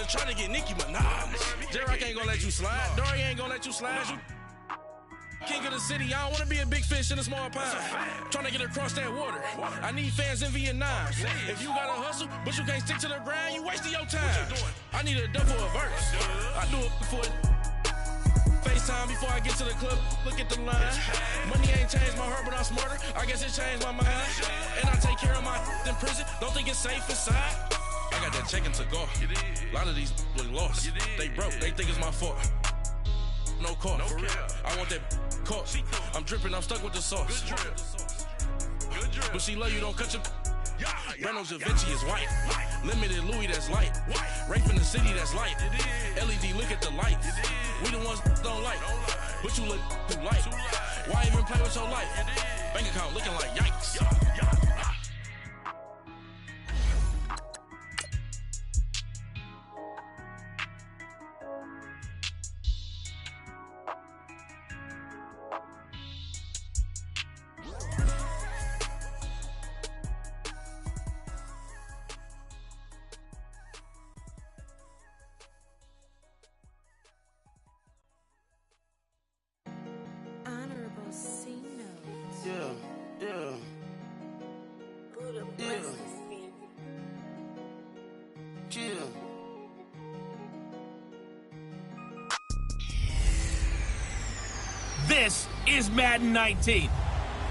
niggas trying to get Nicki Minaj. J-Rock ain't gonna let you slide. Dory ain't gonna let you slide. You king of the city, I don't wanna be a big fish in a small pond. Trying to get across that water. I need fans in Vietnam. If you gotta hustle, but you can't stick to the grind, you wasting your time. I need a double a verse. I do it for FaceTime before I get to the club. Look at the line. Money ain't changed my heart, but I'm smarter. I guess it changed my mind. And I take care of my in prison. Don't think it's safe inside. I got that check and took off. A lot of these look lost. They broke. They think it's my fault. No call, for real. I want that caught. I'm dripping, I'm stuck with the sauce. But she love you, don't cut your. Brando Javinci is white. Limited Louis, that's light. Rape in the city, that's light. LED, look at the lights. We the ones don't like. But you look too light. Why even play with your life? Bank account looking like yikes. This is Madden 19.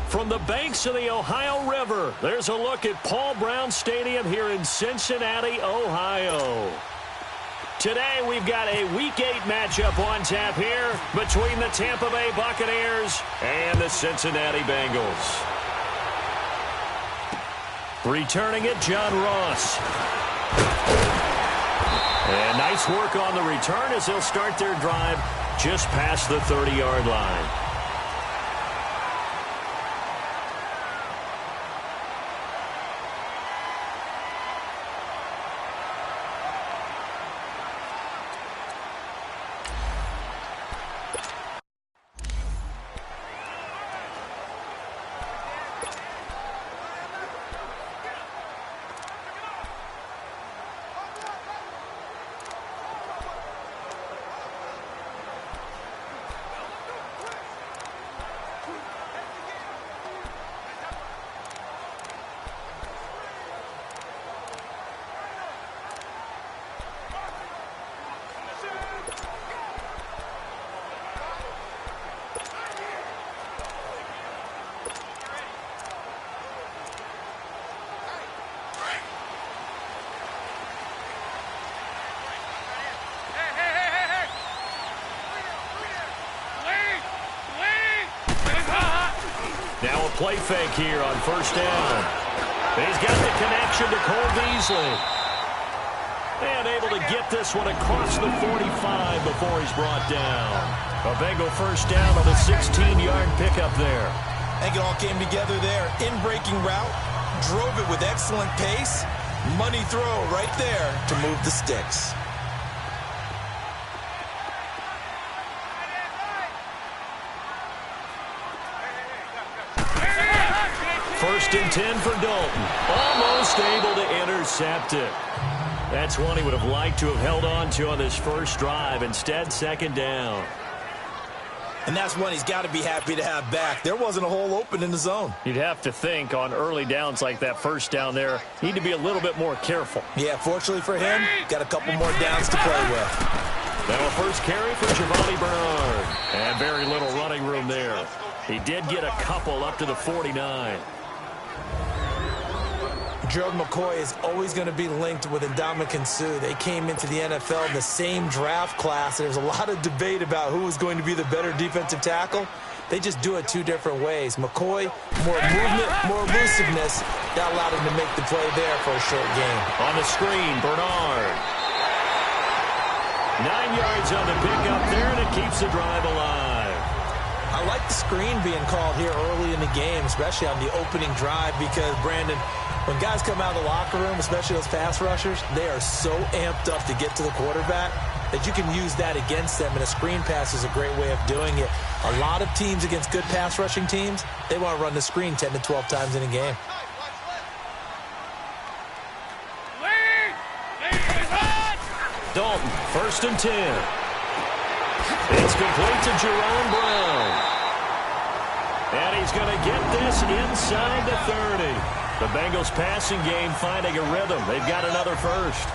From the banks of the Ohio River, there's a look at Paul Brown Stadium here in Cincinnati, Ohio. Today, we've got a Week 8 matchup on tap here between the Tampa Bay Buccaneers and the Cincinnati Bengals. Returning it, John Ross. And nice work on the return as they'll start their drive just past the 30-yard line. Now a play fake here on first down. He's got the connection to Cole Beasley. And able to get this one across the 45 before he's brought down. A Bengal first down on a 16-yard pickup there. I think it all came together there. In-breaking route, drove it with excellent pace. Money throw right there to move the sticks. First and 10 for Dalton. Almost able to intercept it. That's one he would have liked to have held on to on this first drive. Instead, second down. And that's one he's got to be happy to have back. There wasn't a hole open in the zone. You'd have to think on early downs like that first down there, need to be a little bit more careful. Yeah, fortunately for him, got a couple more downs to play with. Now a first carry for Giovanni Bernard. And very little running room there. He did get a couple up to the 49. Gerald McCoy is always going to be linked with Ndamukong Suh. They came into the NFL in the same draft class. There's a lot of debate about who was going to be the better defensive tackle. They just do it two different ways. McCoy, more movement, more elusiveness. That allowed him to make the play there for a short gain. On the screen, Bernard. 9 yards on the pickup there, and it keeps the drive alive. I like the screen being called here early in the game, especially on the opening drive, because, Brandon, when guys come out of the locker room, especially those pass rushers, they are so amped up to get to the quarterback that you can use that against them, and a screen pass is a great way of doing it. A lot of teams against good pass rushing teams, they want to run the screen 10 to 12 times in a game. Dalton, 1st and 10. It's complete to Jerome Brown. And he's going to get this inside the 30. The Bengals passing game finding a rhythm. They've got another first.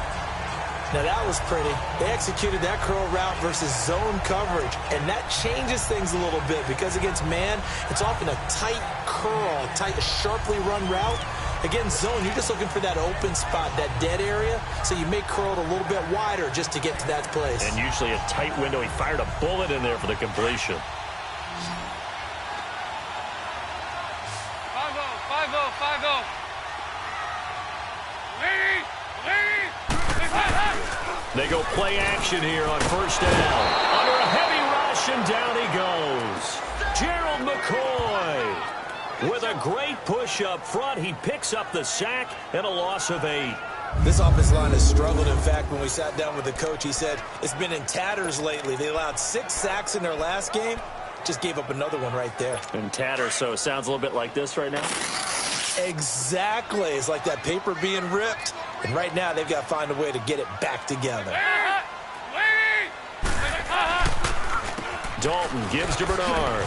Now that was pretty. They executed that curl route versus zone coverage, and that changes things a little bit because against man, it's often a tight curl, tight, sharply run route. Against zone, you're just looking for that open spot, that dead area, so you may curl it a little bit wider just to get to that place. And usually a tight window. He fired a bullet in there for the completion. 5-0, 5-0. They go play action here on 1st down. Under a heavy rush, and down he goes. Gerald McCoy with a great push up front. He picks up the sack and a loss of 8. This offensive line has struggled. In fact, when we sat down with the coach, he said it's been in tatters lately. They allowed 6 sacks in their last game. Just gave up another one right there. In tatters, so it sounds a little bit like this right now? Exactly. It's like that paper being ripped. And right now, they've got to find a way to get it back together. Dalton gives to Bernard.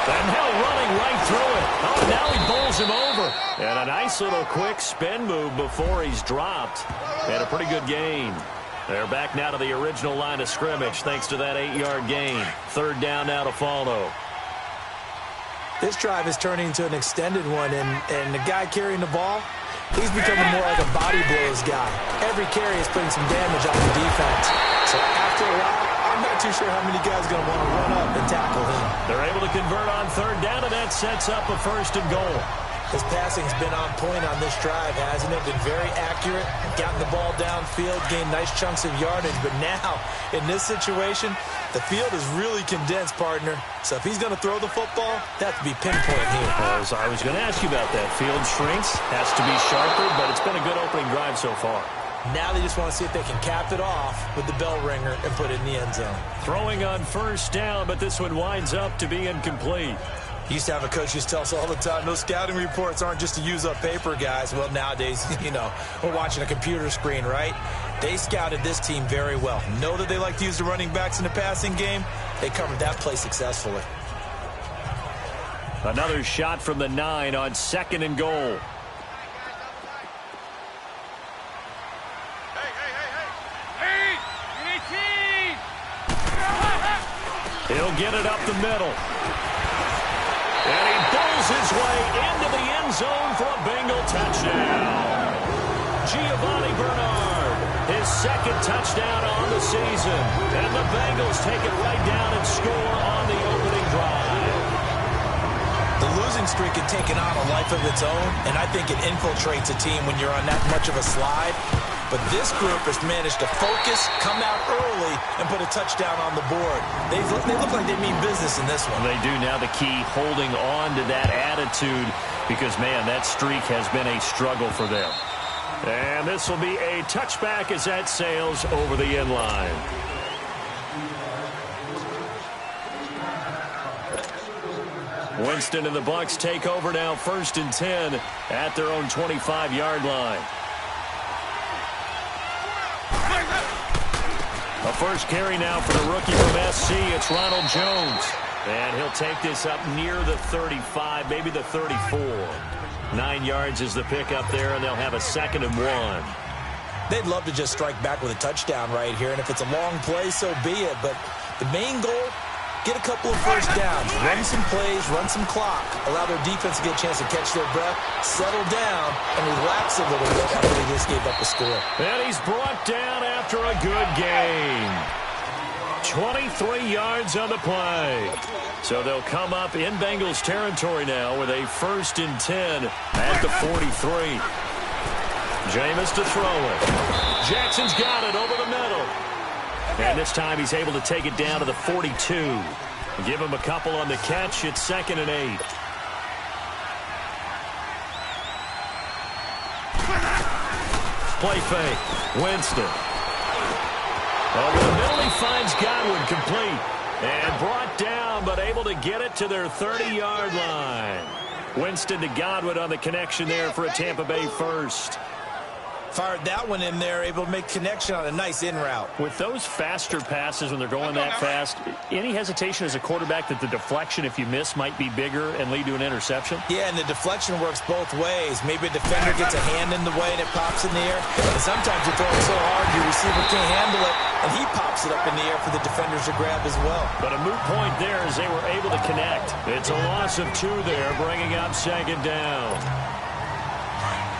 And now running right through it. Oh, now he bowls him over. And a nice little quick spin move before he's dropped. And a pretty good gain. They're back now to the original line of scrimmage thanks to that 8-yard gain. 3rd down now to follow. This drive is turning into an extended one, and the guy carrying the ball, he's becoming more like a body blows guy. Every carry is putting some damage on the defense. So after a while, I'm not too sure how many guys are going to want to run up and tackle him. They're able to convert on 3rd down, and that sets up a 1st and goal. His passing's been on point on this drive, hasn't it? Been very accurate, gotten the ball downfield, gained nice chunks of yardage. But now, in this situation, the field is really condensed, partner. So if he's going to throw the football, that to be pinpoint here. As I was going to ask you about that. Field shrinks, has to be sharper, but it's been a good opening drive so far. Now they just want to see if they can cap it off with the bell ringer and put it in the end zone. Throwing on 1st down, but this one winds up to be incomplete. Used to have a coach used to tell us all the time, those scouting reports aren't just to use up paper, guys. Well, nowadays, we're watching a computer screen, right? They scouted this team very well. Know that they like to use the running backs in the passing game. They covered that play successfully. Another shot from the 9 on 2nd and goal. He'll get it up the middle. And he bowls his way into the end zone for a Bengal touchdown. Giovanni Bernard, his 2nd touchdown on the season. And the Bengals take it right down and score on the opening drive. The losing streak had taken on a life of its own, and I think it infiltrates a team when you're on that much of a slide. But this group has managed to focus, come out early, and put a touchdown on the board. They look like they mean business in this one. They do. Now the key, holding on to that attitude, because, man, that streak has been a struggle for them. And this will be a touchback as that sails over the end line. Winston and the Bucs take over now, 1st and 10 at their own 25-yard line. A first carry now for the rookie from SC. It's Ronald Jones. And he'll take this up near the 35, maybe the 34. 9 yards is the pickup there, and they'll have a 2nd and 1. They'd love to just strike back with a touchdown right here, and if it's a long play, so be it. But the main goal, get a couple of first downs, run some plays, run some clock, allow their defense to get a chance to catch their breath, settle down, and relax a little bit after they just gave up a score. And he's brought down after a good gain. 23 yards on the play. So they'll come up in Bengals territory now with a 1st and 10 at the 43. Jameis to throw it. Jackson's got it over the middle. And this time he's able to take it down to the 42. Give him a couple on the catch. It's 2nd and 8. Play fake. Winston. Over the middle, he finds Godwin complete. And brought down, but able to get it to their 30-yard line. Winston to Godwin on the connection there for a Tampa Bay first. Fired that one in there, able to make connection on a nice in route. With those faster passes when they're going that fast, any hesitation as a quarterback that the deflection, if you miss, might be bigger and lead to an interception? Yeah, and the deflection works both ways. Maybe a defender gets a hand in the way and it pops in the air. And sometimes you throw it so hard your receiver can't handle it, and he pops it up in the air for the defenders to grab as well. But a moot point there as they were able to connect. It's a loss of 2 there, bringing up 2nd down.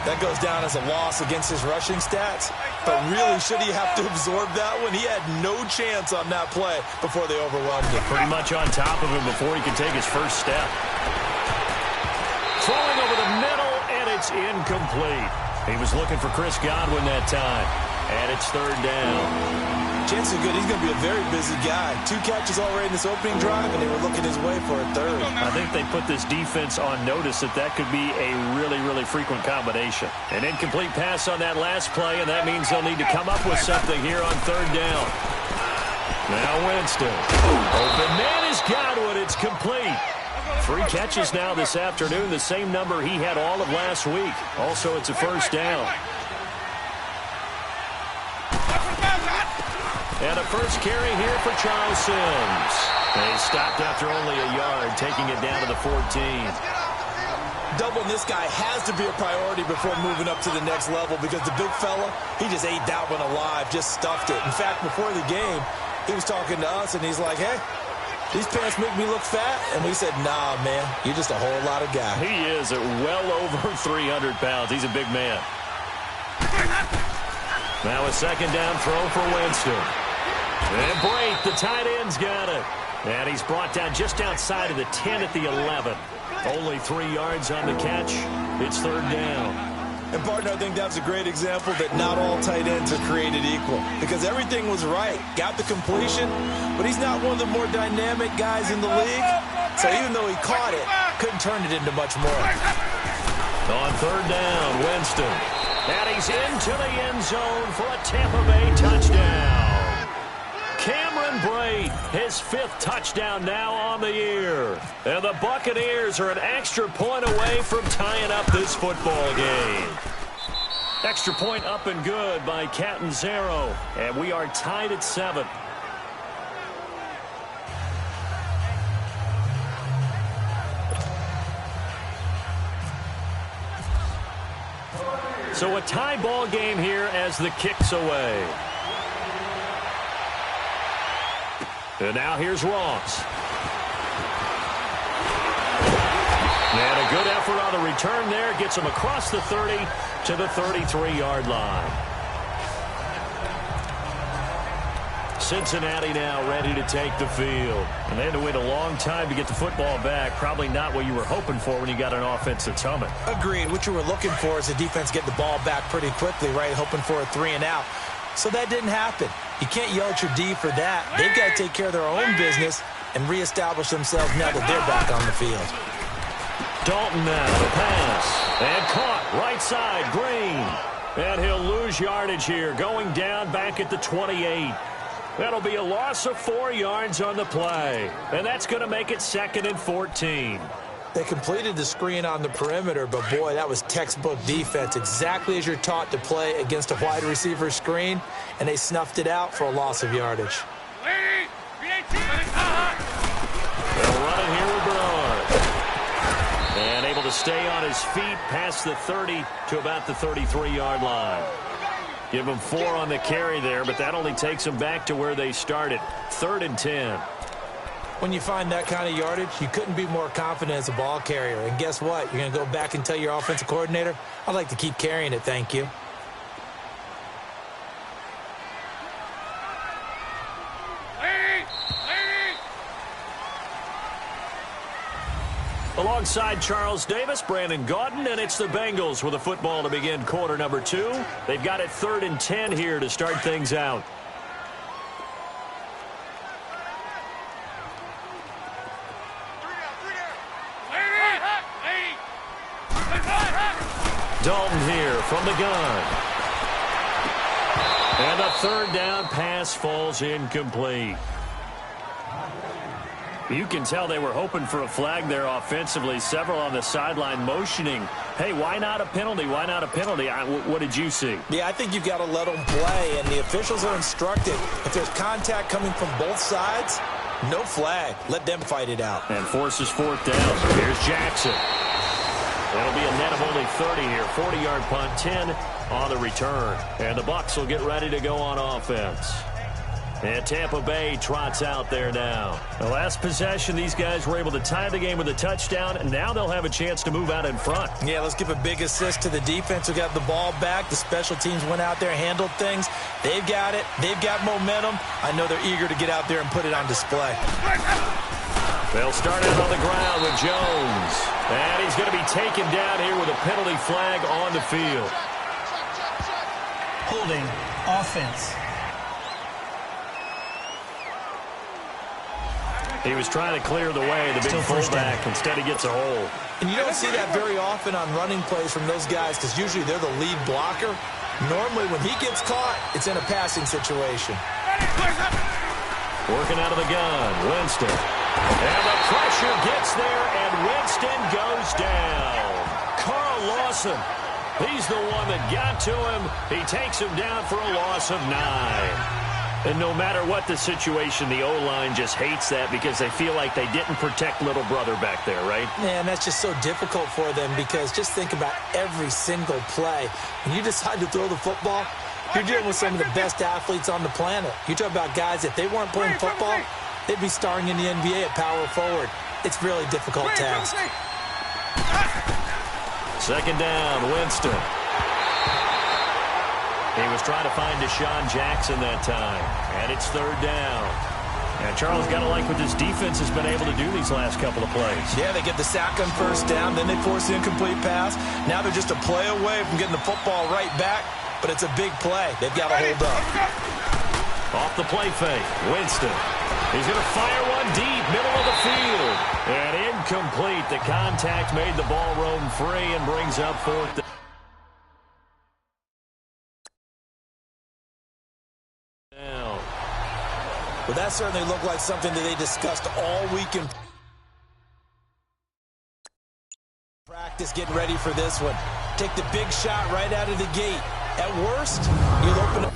That goes down as a loss against his rushing stats. But really, should he have to absorb that one? He had no chance on that play before they overwhelmed him. Pretty much on top of him before he could take his first step. Throwing over the middle, and it's incomplete. He was looking for Chris Godwin that time. And it's 3rd down. Chance is good. He's going to be a very busy guy. 2 catches already in this opening drive, and they were looking his way for a 3rd. I think they put this defense on notice that could be a really, really frequent combination. An incomplete pass on that last play, and that means they'll need to come up with something here on 3rd down. Now Winston. Open man is Godwin. It's complete. 3 catches now this afternoon, the same number he had all of last week. Also, it's a 1st down. And a first carry here for Charles Sims. They stopped after only a yard, taking it down to the 14. Doubling this guy has to be a priority before moving up to the next level because the big fella, he just ate that one alive, just stuffed it. In fact, before the game, he was talking to us, and he's like, hey, these pants make me look fat. And we said, nah, man, you're just a whole lot of guy. He is at well over 300 pounds. He's a big man. Now a 2nd down throw for Winston. And Brate, the tight end's got it. And he's brought down just outside of the 10 at the 11. Only 3 yards on the catch. It's 3rd down. And, partner, I think that's a great example that not all tight ends are created equal. Because everything was right. Got the completion, but he's not one of the more dynamic guys in the league. So even though he caught it, couldn't turn it into much more. On 3rd down, Winston. And he's into the end zone for a Tampa Bay touchdown. Cameron Brate, his 5th touchdown now on the year. And the Buccaneers are an extra point away from tying up this football game. Extra point up and good by Catanzaro. And we are tied at 7. So a tie ball game here as the kick's away. And now here's Ross. And a good effort on the return there. Gets him across the 30 to the 33-yard line. Cincinnati now ready to take the field. And they had to wait a long time to get the football back. Probably not what you were hoping for when you got an offense that's humming. Agreed. What you were looking for is the defense get the ball back pretty quickly, right? Hoping for a 3 and out. So that didn't happen. You can't yell at your D for that. They've got to take care of their own business and reestablish themselves now that they're back on the field. Dalton now, the pass. And caught, right side, Green. And he'll lose yardage here, going down back at the 28. That'll be a loss of 4 yards on the play. And that's going to make it 2nd and 14. They completed the screen on the perimeter, but boy, that was textbook defense. Exactly as you're taught to play against a wide receiver screen, and they snuffed it out for a loss of yardage. They'll run it here with Bernard. And able to stay on his feet past the 30 to about the 33-yard line. Give him 4 on the carry there, but that only takes them back to where they started. 3rd and 10. When you find that kind of yardage, you couldn't be more confident as a ball carrier. And guess what? You're going to go back and tell your offensive coordinator, I'd like to keep carrying it, thank you. Alongside Charles Davis, Brandon Gaudin, and it's the Bengals with a football to begin quarter number 2. They've got it 3rd and 10 here to start things out. Dalton here from the gun. And the 3rd down pass falls incomplete. You can tell they were hoping for a flag there offensively. Several on the sideline motioning, hey, why not a penalty? Why not a penalty? What did you see? Yeah, I think you've got to let them play, and the officials are instructed. If there's contact coming from both sides, no flag. Let them fight it out. And forces fourth down. Here's Jackson. That'll be a net of only 30 here. 40-yard punt, 10 on the return. And the Bucs will get ready to go on offense. And Tampa Bay trots out there now. The last possession, these guys were able to tie the game with a touchdown, and now they'll have a chance to move out in front. Yeah, let's give a big assist to the defense who got the ball back. The special teams went out there, handled things. They've got it. They've got momentum. I know they're eager to get out there and put it on display. They'll start out on the ground with Jones. And he's going to be taken down here with a penalty flag on the field. Holding offense. He was trying to clear the way, the big fullback. Instead, he gets a hold. And you don't see that very often on running plays from those guys because usually they're the lead blocker. Normally, when he gets caught, it's in a passing situation. Working out of the gun, Winston. And the pressure gets there, and Winston goes down. Carl Lawson, he's the one that got to him. He takes him down for a loss of 9. And no matter what the situation, the O-line just hates that because they feel like they didn't protect little brother back there, right? Man, that's just so difficult for them because just think about every single play. When you decide to throw the football, you're dealing with some of the best athletes on the planet. You talk about guys, if they weren't playing football, they'd be starring in the NBA at power forward. It's a really difficult task. Second down, Winston. He was trying to find Deshaun Jackson that time. And it's third down. And Charles, got to like what this defense has been able to do these last couple of plays. Yeah, they get the sack on first down, then they force the incomplete pass. Now they're just a play away from getting the football right back, but it's a big play. They've got to hold up. Off the play fake, Winston. He's going to fire one deep, middle of the field. And incomplete. The contact made the ball roam free and brings up fourth down. Well, that certainly looked like something that they discussed all week in practice, getting ready for this one. Take the big shot right out of the gate. At worst, you'll open up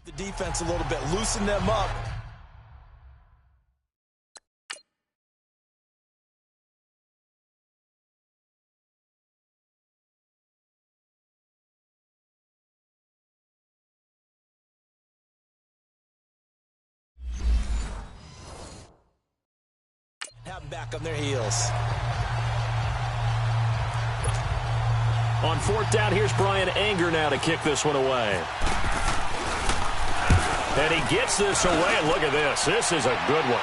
the defense a little bit, loosen them up. Have them back on their heels. On fourth down, here's Brian Anger now to kick this one away. And he gets this away, and look at this. This is a good one.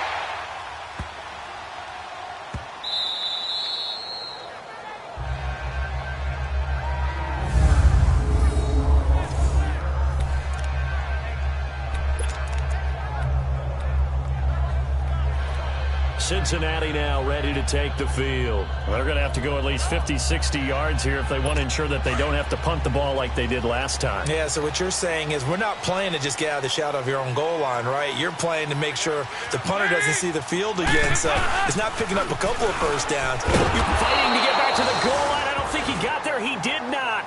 Cincinnati now ready to take the field. They're going to have to go at least 50, 60 yards here if they want to ensure that they don't have to punt the ball like they did last time. Yeah, so what you're saying is we're not playing to just get out of the shadow of your own goal line, right? You're playing to make sure the punter doesn't see the field again, so it's not picking up a couple of first downs. You're fighting to get back to the goal line. I don't think he got there. He did not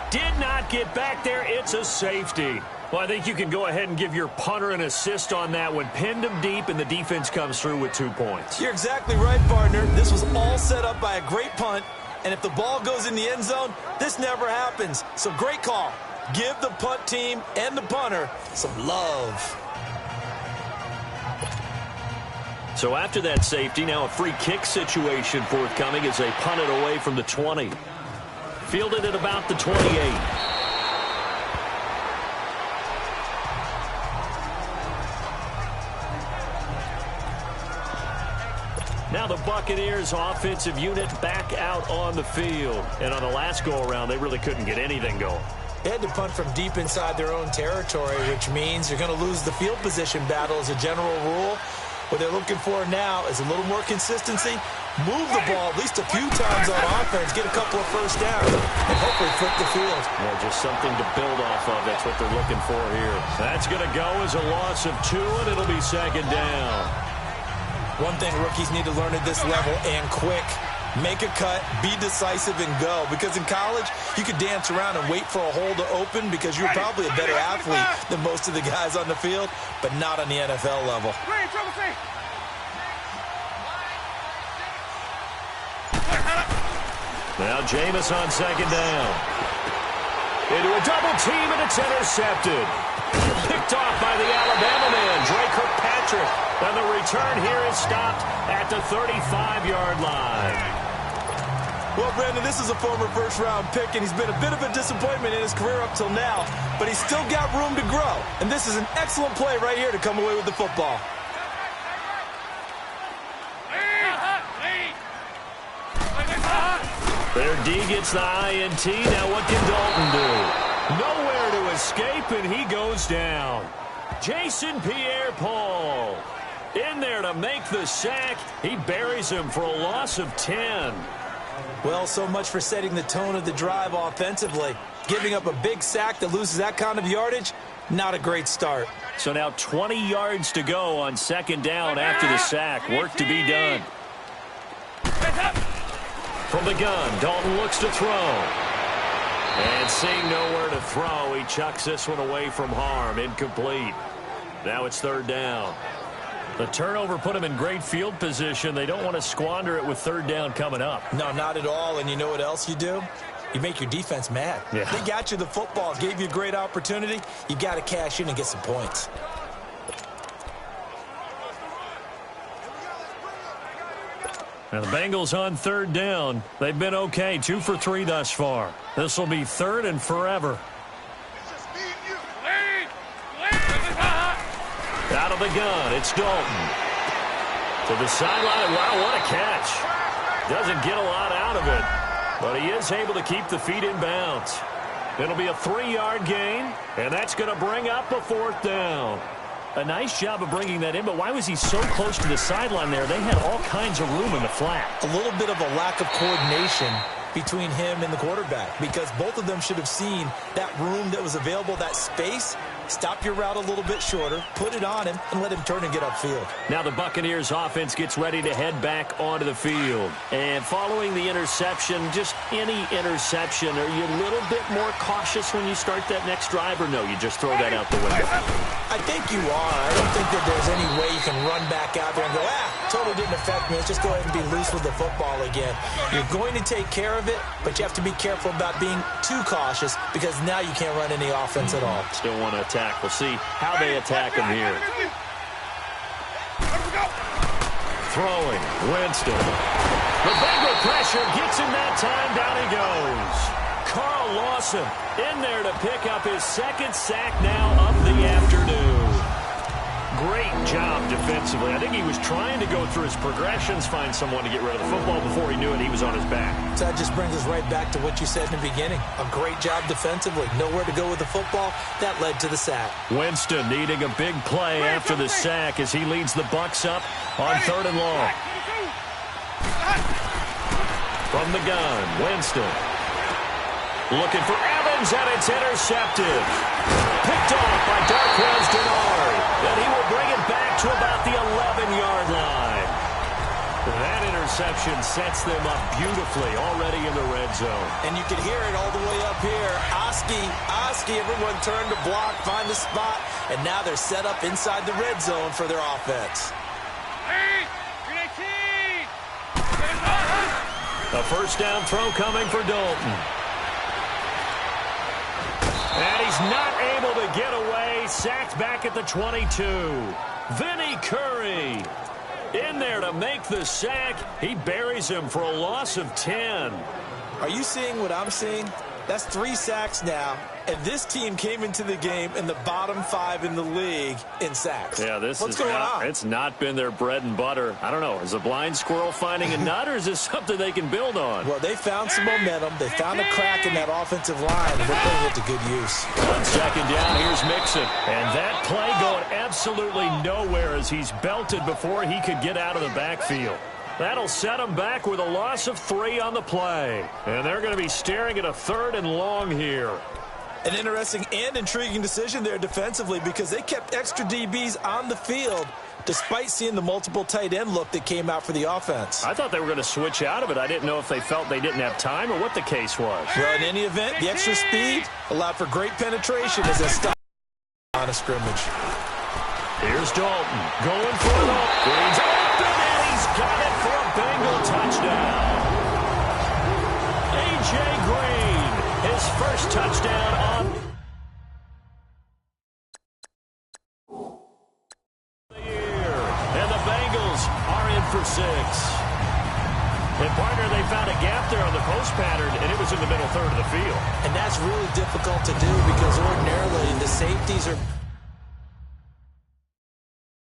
get back there. It's a safety. Well, I think you can go ahead and give your punter an assist on that one. Pinned him deep, and the defense comes through with 2 points. You're exactly right, partner. This was all set up by a great punt, and if the ball goes in the end zone, this never happens. So great call. Give the punt team and the punter some love. So after that safety, now a free kick situation forthcoming as they punt it away from the 20. Fielded at about the 28. Now the Buccaneers offensive unit back out on the field. And on the last go-around, they really couldn't get anything going. They had to punt from deep inside their own territory, which means you're going to lose the field position battle as a general rule. What they're looking for now is a little more consistency. Move the ball at least a few times on offense, get a couple of first downs, and hopefully flip the field. Yeah, just something to build off of. That's what they're looking for here. That's going to go as a loss of 2, and it'll be second down. One thing rookies need to learn at this level, and quick. Make a cut, be decisive, and go. Because in college, you could dance around and wait for a hole to open because you're probably a better athlete than most of the guys on the field, but not on the NFL level. Now Jameis on second down. Into a double team, and it's intercepted. Picked off by the Alabama man, Drake Kirkpatrick. And the return here is stopped at the 35-yard line. Well, Brandon, this is a former first-round pick, and he's been a bit of a disappointment in his career up till now, but he's still got room to grow. And this is an excellent play right here to come away with the football. Their D gets the INT. Now what can Dalton do? Nowhere to escape, and he goes down. Jason Pierre-Paul in there to make the sack. He buries him for a loss of 10. Well, so much for setting the tone of the drive offensively. Giving up a big sack that loses that kind of yardage, not a great start. So now 20 yards to go on second down after the sack. Work to be done. From the gun, Dalton looks to throw. And seeing nowhere to throw, he chucks this one away from harm. Incomplete. Now it's third down. The turnover put him in great field position. They don't want to squander it with third down coming up. No, not at all. And you know what else you do? You make your defense mad. Yeah. They got you the football, gave you a great opportunity. You got to cash in and get some points. Now the Bengals on third down. They've been okay, 2 for 3 thus far. This will be third and forever. Out of the gun, it's Dalton. To the sideline. Wow, what a catch. Doesn't get a lot out of it, but he is able to keep the feet in bounds. It'll be a 3-yard gain, and that's going to bring up a fourth down. A nice job of bringing that in, but why was he so close to the sideline there? They had all kinds of room in the flat. A little bit of a lack of coordination between him and the quarterback, because both of them should have seen that room that was available, that space. Stop your route a little bit shorter, put it on him, and let him turn and get upfield. Now the Buccaneers offense gets ready to head back onto the field. And following the interception, just any interception, are you a little bit more cautious when you start that next drive, or no, you just throw that out the window? I think you are. I don't think that there's any way you can run back out there and go, totally didn't affect me. Let's just go ahead and be loose with the football again. You're going to take care of it, but you have to be careful about being too cautious, because now you can't run any offense at all. Still want to attack. We'll see how they attack him here. Throwing, Winston. The Bengal pressure gets him that time. Down he goes. Carl Lawson in there to pick up his second sack now of the afternoon. Great job defensively. I think he was trying to go through his progressions, find someone to get rid of the football. Before he knew it, he was on his back. So that just brings us right back to what you said in the beginning. A great job defensively. Nowhere to go with the football. That led to the sack. Winston needing a big play after the sack as he leads the Bucs up on third and long. From the gun, Winston. Looking for Evans, and it's intercepted. Picked off by Darquez Denard. And he will bring it back to about the 11-yard line. That interception sets them up beautifully already in the red zone. And you can hear it all the way up here. Oski, everyone turned to block, find the spot, and now they're set up inside the red zone for their offense. A first down throw coming for Dalton. And he's not able to get away. Sacked back at the 22. Vinny Curry in there to make the sack. He buries him for a loss of 10. Are you seeing what I'm seeing? That's 3 sacks now, and this team came into the game in the bottom 5 in the league in sacks. Yeah, What's going on? It's not been their bread and butter. I don't know. Is a blind squirrel finding a nut, or is this something they can build on? Well, they found some momentum. They found a crack in that offensive line, and they're putting it to good use. On second down, here's Mixon. And that play going absolutely nowhere as he's belted before he could get out of the backfield. That'll set them back with a loss of 3 on the play. And they're going to be staring at a third and long here. An interesting and intriguing decision there defensively because they kept extra DBs on the field despite seeing the multiple tight end look that came out for the offense. I thought they were going to switch out of it. I didn't know if they felt they didn't have time or what the case was. Well, in any event, the extra speed allowed for great penetration as they stopped on a scrimmage. Here's Dalton going for it. Green's open, and he's got it for a Bengal touchdown. A.J. Green, his first touchdown on the year. And the Bengals are in for 6. And, partner, they found a gap there on the post pattern, and it was in the middle third of the field. And that's really difficult to do because ordinarily the safeties are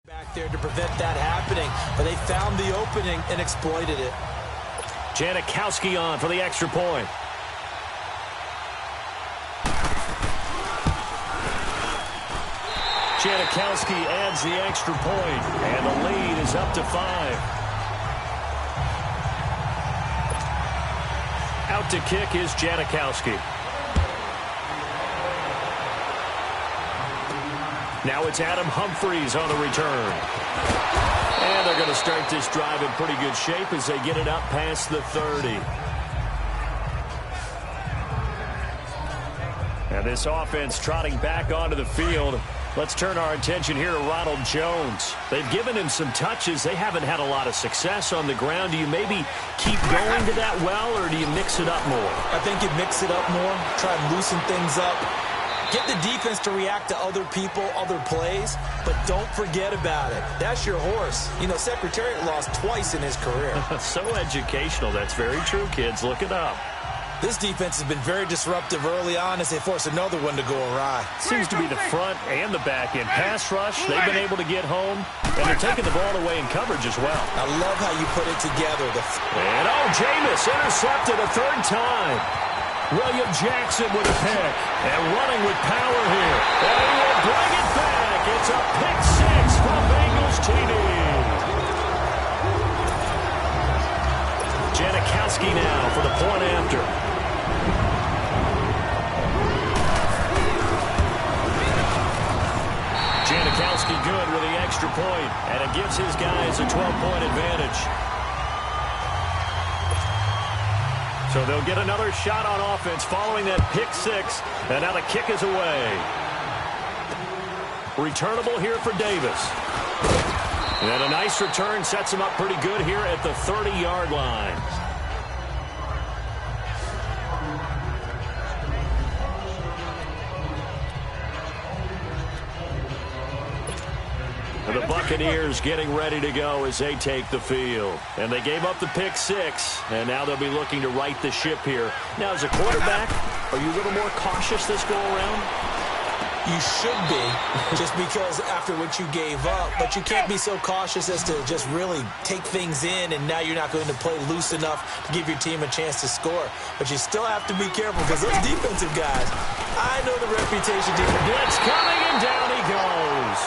back there to prevent that happening. But they found the opening and exploited it. Janikowski on for the extra point. Janikowski adds the extra point, and the lead is up to 5. Out to kick is Janikowski. Now it's Adam Humphries on the return. And they're going to start this drive in pretty good shape as they get it up past the 30. And this offense trotting back onto the field. Let's turn our attention here to Ronald Jones. They've given him some touches. They haven't had a lot of success on the ground. Do you maybe keep going to that well, or do you mix it up more? I think you mix it up more, try and loosen things up. Get the defense to react to other people, other plays, but don't forget about it. That's your horse. You know, Secretariat lost twice in his career. So educational. That's very true, kids. Look it up. This defense has been very disruptive early on as they force another one to go awry. Seems to be the front and the back end. Pass rush, they've been able to get home, and they're taking the ball away in coverage as well. I love how you put it together. And, Jameis intercepted a third time. William Jackson with a pick. And running with power here. And he will bring it back. It's a pick 6 for Bengals TD. Janikowski now for the point after. Janikowski good with the extra point, and it gives his guys a 12-point advantage. So they'll get another shot on offense following that pick 6, and now the kick is away. Returnable here for Davis. And a nice return sets him up pretty good here at the 30-yard line. The Buccaneers getting ready to go as they take the field. And they gave up the pick 6, and now they'll be looking to right the ship here. Now, as a quarterback, are you a little more cautious this go-around? You should be, just because after what you gave up. But you can't be so cautious as to just really take things in, and now you're not going to play loose enough to give your team a chance to score. But you still have to be careful because those defensive guys, I know the reputation. Blitz coming, and down he goes.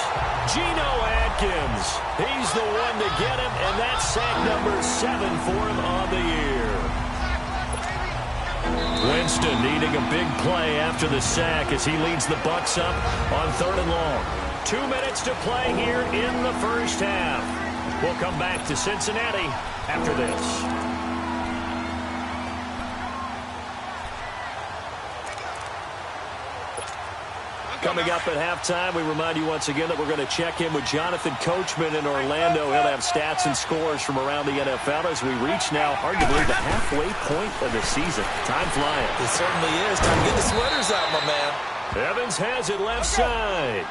Geno Atkins, he's the one to get him, and that's sack number 7 for him on the year. Winston needing a big play after the sack as he leads the Bucs up on 3rd and long. 2 minutes to play here in the first half. We'll come back to Cincinnati after this. Coming up at halftime, we remind you once again that we're going to check in with Jonathan Coachman in Orlando. He'll have stats and scores from around the NFL as we reach now arguably the halfway point of the season. Time flying. It certainly is. Time to get the sweaters out, my man. Evans has it left side.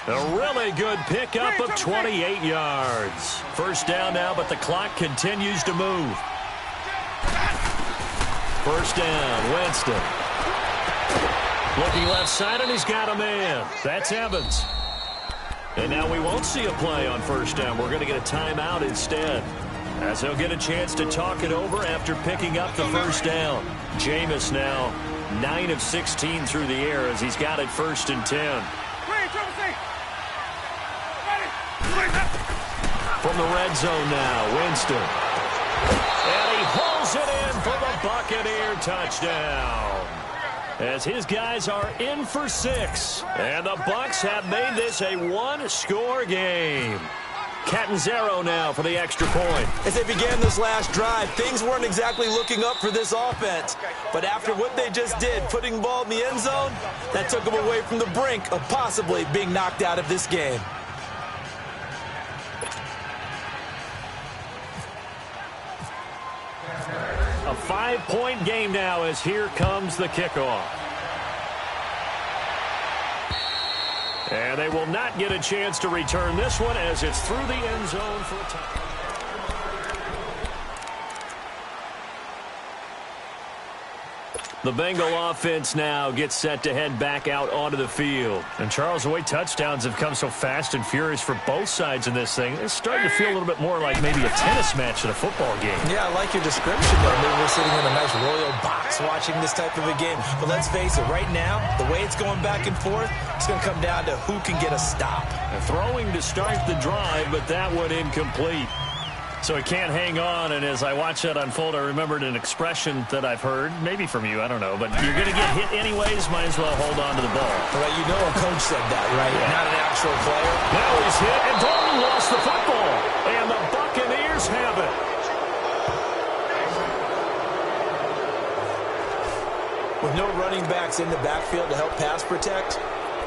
A really good pickup of 28 yards. First down now, but the clock continues to move. First down, Winston. Looking left side, and he's got a man. That's Evans. And now we won't see a play on first down. We're going to get a timeout instead, as they'll get a chance to talk it over after picking up the first down. Jameis now 9 of 16 through the air as he's got it 1st and 10. From the red zone now, Winston. And he holds it in for the Buccaneer touchdown. as his guys are in for 6. And the Bucs have made this a one-score game. Catanzaro now for the extra point. As they began this last drive, things weren't exactly looking up for this offense. But after what they just did, putting the ball in the end zone, that took them away from the brink of possibly being knocked out of this game. A 5-point game now as here comes the kickoff. And they will not get a chance to return this one as it's through the end zone for a touchdown. The Bengal offense now gets set to head back out onto the field. And Charles, the way touchdowns have come so fast and furious for both sides in this thing, it's starting to feel a little bit more like maybe a tennis match than a football game. Yeah, I like your description there. Maybe we're sitting in a nice royal box watching this type of a game. But let's face it, right now, the way it's going back and forth, it's going to come down to who can get a stop. And throwing to start the drive, but that one incomplete. So he can't hang on, and as I watch that unfold, I remembered an expression that I've heard, maybe from you, I don't know, but you're going to get hit anyways, might as well hold on to the ball. Well, you know a coach said that, right? Yeah. Not an actual player. Now he's hit, and Dalton lost the football, and the Buccaneers have it. With no running backs in the backfield to help pass protect,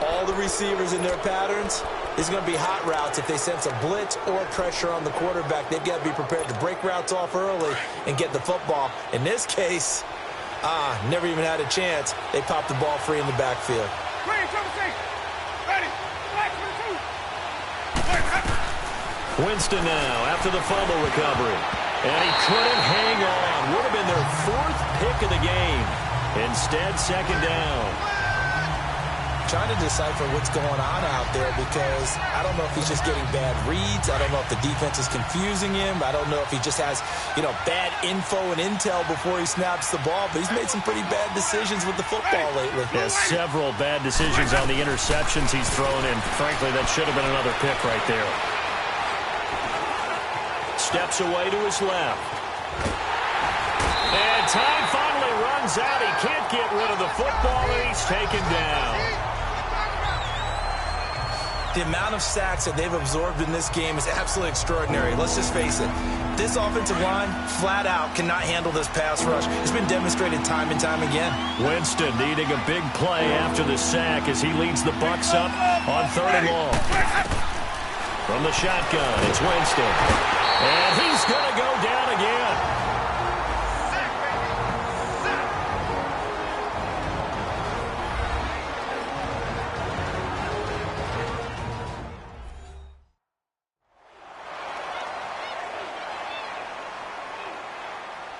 all the receivers in their patterns, it's going to be hot routes. If they sense a blitz or pressure on the quarterback, they've got to be prepared to break routes off early and get the football. In this case, never even had a chance. They popped the ball free in the backfield. Winston now after the fumble recovery. And he couldn't hang on. Would have been their 4th pick of the game. Instead, 2nd down. Trying to decipher what's going on out there because I don't know if he's just getting bad reads. I don't know if the defense is confusing him. I don't know if he just has, bad info and intel before he snaps the ball. But he's made some pretty bad decisions with the football lately. He has several bad decisions on the interceptions he's thrown in. Frankly, that should have been another pick right there. Steps away to his left. And time finally runs out. He can't get rid of the football, and he's taken down. The amount of sacks that they've absorbed in this game is absolutely extraordinary. Let's just face it. This offensive line, flat out, cannot handle this pass rush. It's been demonstrated time and time again. Winston needing a big play after the sack as he leads the Bucs up on 3rd and long. From the shotgun, it's Winston. And he's going to go down again.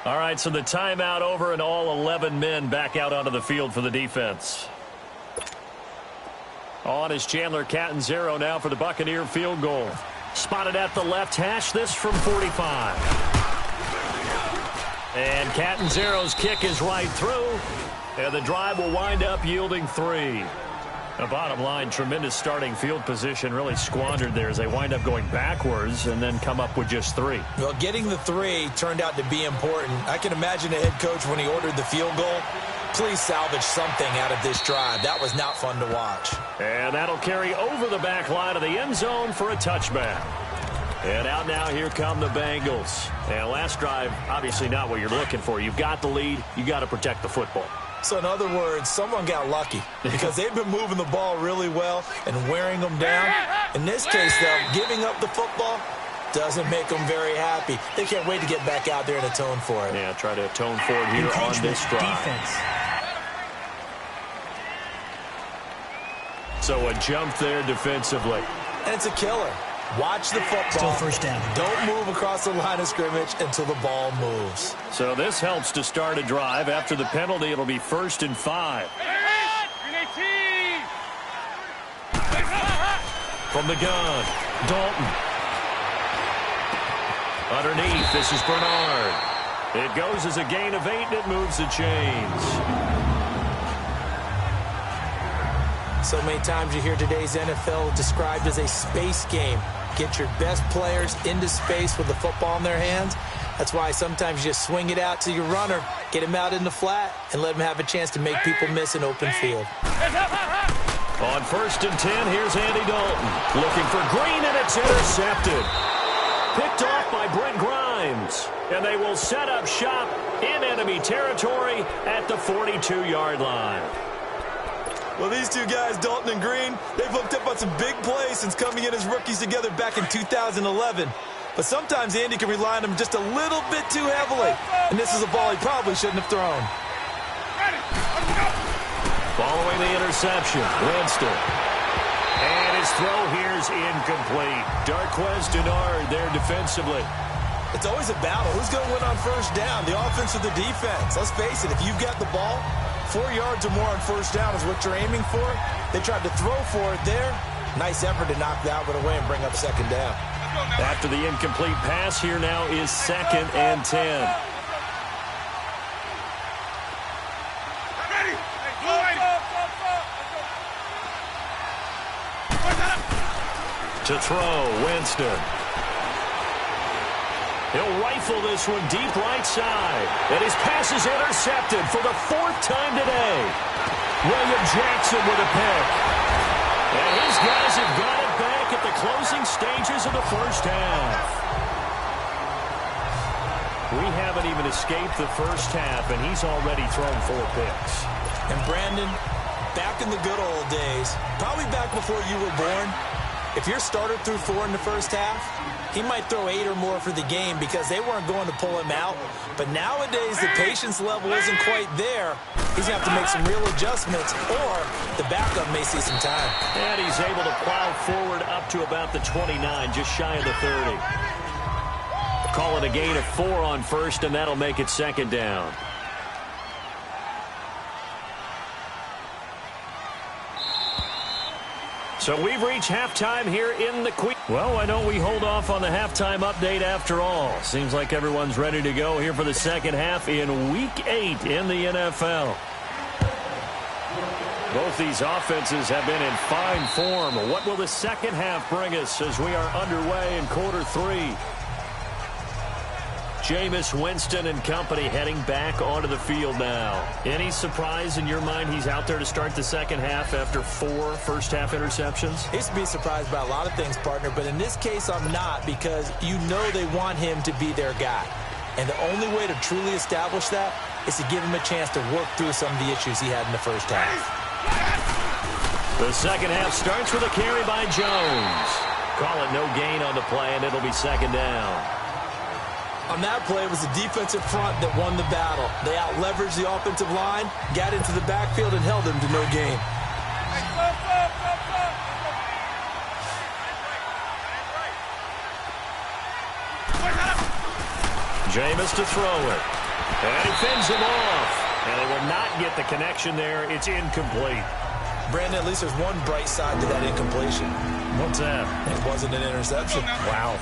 All right, so the timeout over and all 11 men back out onto the field for the defense. On is Chandler Catanzaro now for the Buccaneer field goal. Spotted at the left hash, this from 45. And Catanzaro's kick is right through, and the drive will wind up yielding 3. The bottom line, tremendous starting field position, really squandered there as they wind up going backwards and then come up with just 3. Well, getting the 3 turned out to be important. I can imagine the head coach when he ordered the field goal. Please salvage something out of this drive. That was not fun to watch. And that'll carry over the back line of the end zone for a touchback. And out now, here come the Bengals. And last drive, obviously not what you're looking for. You've got the lead. You got to protect the football. So in other words, someone got lucky because they've been moving the ball really well and wearing them down. In this case, though, giving up the football doesn't make them very happy. They can't wait to get back out there and atone for it. Yeah, try to atone for it here on this drive. Defense. So a jump there defensively. And it's a killer. Watch the football. Still 1st down. Don't move across the line of scrimmage until the ball moves. So this helps to start a drive. After the penalty, it'll be 1st and 5. From the gun, Dalton. Underneath, this is Bernard. It goes as a gain of 8, and it moves the chains. So many times you hear today's NFL described as a space game. Get your best players into space with the football in their hands. That's why sometimes you just swing it out to your runner, get him out in the flat, and let him have a chance to make people miss an open field. On 1st and 10, here's Andy Dalton. Looking for Green, and it's intercepted. Picked off by Brent Grimes. And they will set up shop in enemy territory at the 42-yard line. Well, these two guys, Dalton and Green, they've hooked up on some big plays since coming in as rookies together back in 2011. But sometimes Andy can rely on them just a little bit too heavily. And this is a ball he probably shouldn't have thrown. Following the interception, Winston. And his throw here is incomplete. Darquez Denard there defensively. It's always a battle. Who's going to win on first down, the offense or the defense? Let's face it, if you've got the ball, 4 yards or more on first down is what you're aiming for. They tried to throw for it there. Nice effort to knock that one away and bring up second down. After the incomplete pass, here now is 2nd and 10. To throw, Winston. He'll rifle this one deep right side. And his pass is intercepted for the 4th time today. William Jackson with a pick. And his guys have got it back at the closing stages of the first half. We haven't even escaped the first half, and he's already thrown 4 picks. And Brandon, back in the good old days, probably back before you were born, if your starter threw 4 in the first half, he might throw 8 or more for the game because they weren't going to pull him out. But nowadays, the patience level isn't quite there. He's going to have to make some real adjustments, or the backup may see some time. And he's able to plow forward up to about the 29, just shy of the 30. Call it a gain of 4 on first, and that'll make it 2nd down. So we've reached halftime here in the Queen. Well, why don't we hold off on the halftime update after all? Seems like everyone's ready to go here for the second half in Week 8 in the NFL. Both these offenses have been in fine form. What will the second half bring us as we are underway in quarter 3? Jameis Winston and company heading back onto the field now. Any surprise in your mind he's out there to start the second half after 4 first-half interceptions? I used to be surprised by a lot of things, partner, but in this case I'm not, because you know they want him to be their guy. And the only way to truly establish that is to give him a chance to work through some of the issues he had in the first half. The second half starts with a carry by Jones. Call it no gain on the play, and it'll be 2nd down. On that play, it was the defensive front that won the battle. They out-leveraged the offensive line, got into the backfield, and held them to no gain. Jameis to throw it. And he fends him off. And they will not get the connection there. It's incomplete. Brandon, at least there's one bright side to that incompletion. What's that? It wasn't an interception. Wow.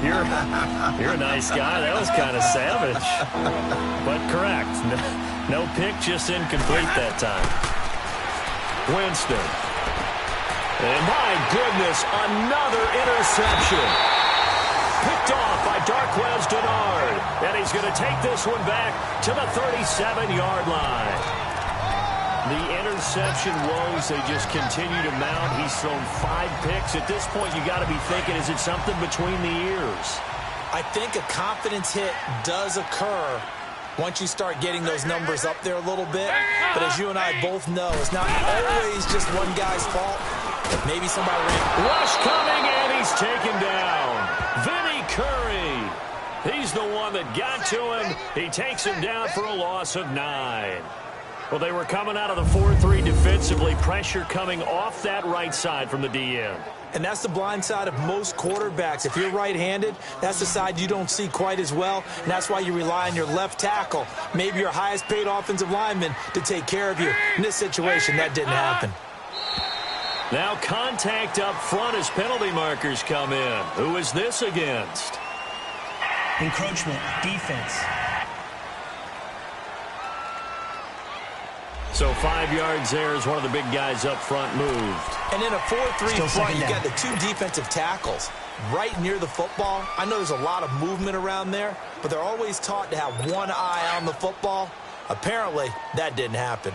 You're a nice guy. That was kind of savage. But correct. No pick, just incomplete that time. Winston. And my goodness, another interception. Picked off by Darquez Denard. And he's going to take this one back to the 37-yard line. The interception woes, they just continue to mount. He's thrown 5 picks. At this point, you got to be thinking, is it something between the ears? I think a confidence hit does occur once you start getting those numbers up there a little bit. But as you and I both know, it's not always just one guy's fault. Maybe somebody ran. Rush coming, and he's taken down. Vinny Curry. He's the one that got to him. He takes him down for a loss of 9. Well, they were coming out of the 4-3 defensively. Pressure coming off that right side from the DN. And that's the blind side of most quarterbacks. If you're right-handed, that's the side you don't see quite as well. And that's why you rely on your left tackle, maybe your highest-paid offensive lineman, to take care of you. In this situation, that didn't happen. Now contact up front as penalty markers come in. Who is this against? Encroachment, defense. So 5 yards there as one of the big guys up front moved. And in a 4-3 Still front, you second got down. the 2 defensive tackles right near the football. I know there's a lot of movement around there, but they're always taught to have one eye on the football. Apparently, that didn't happen.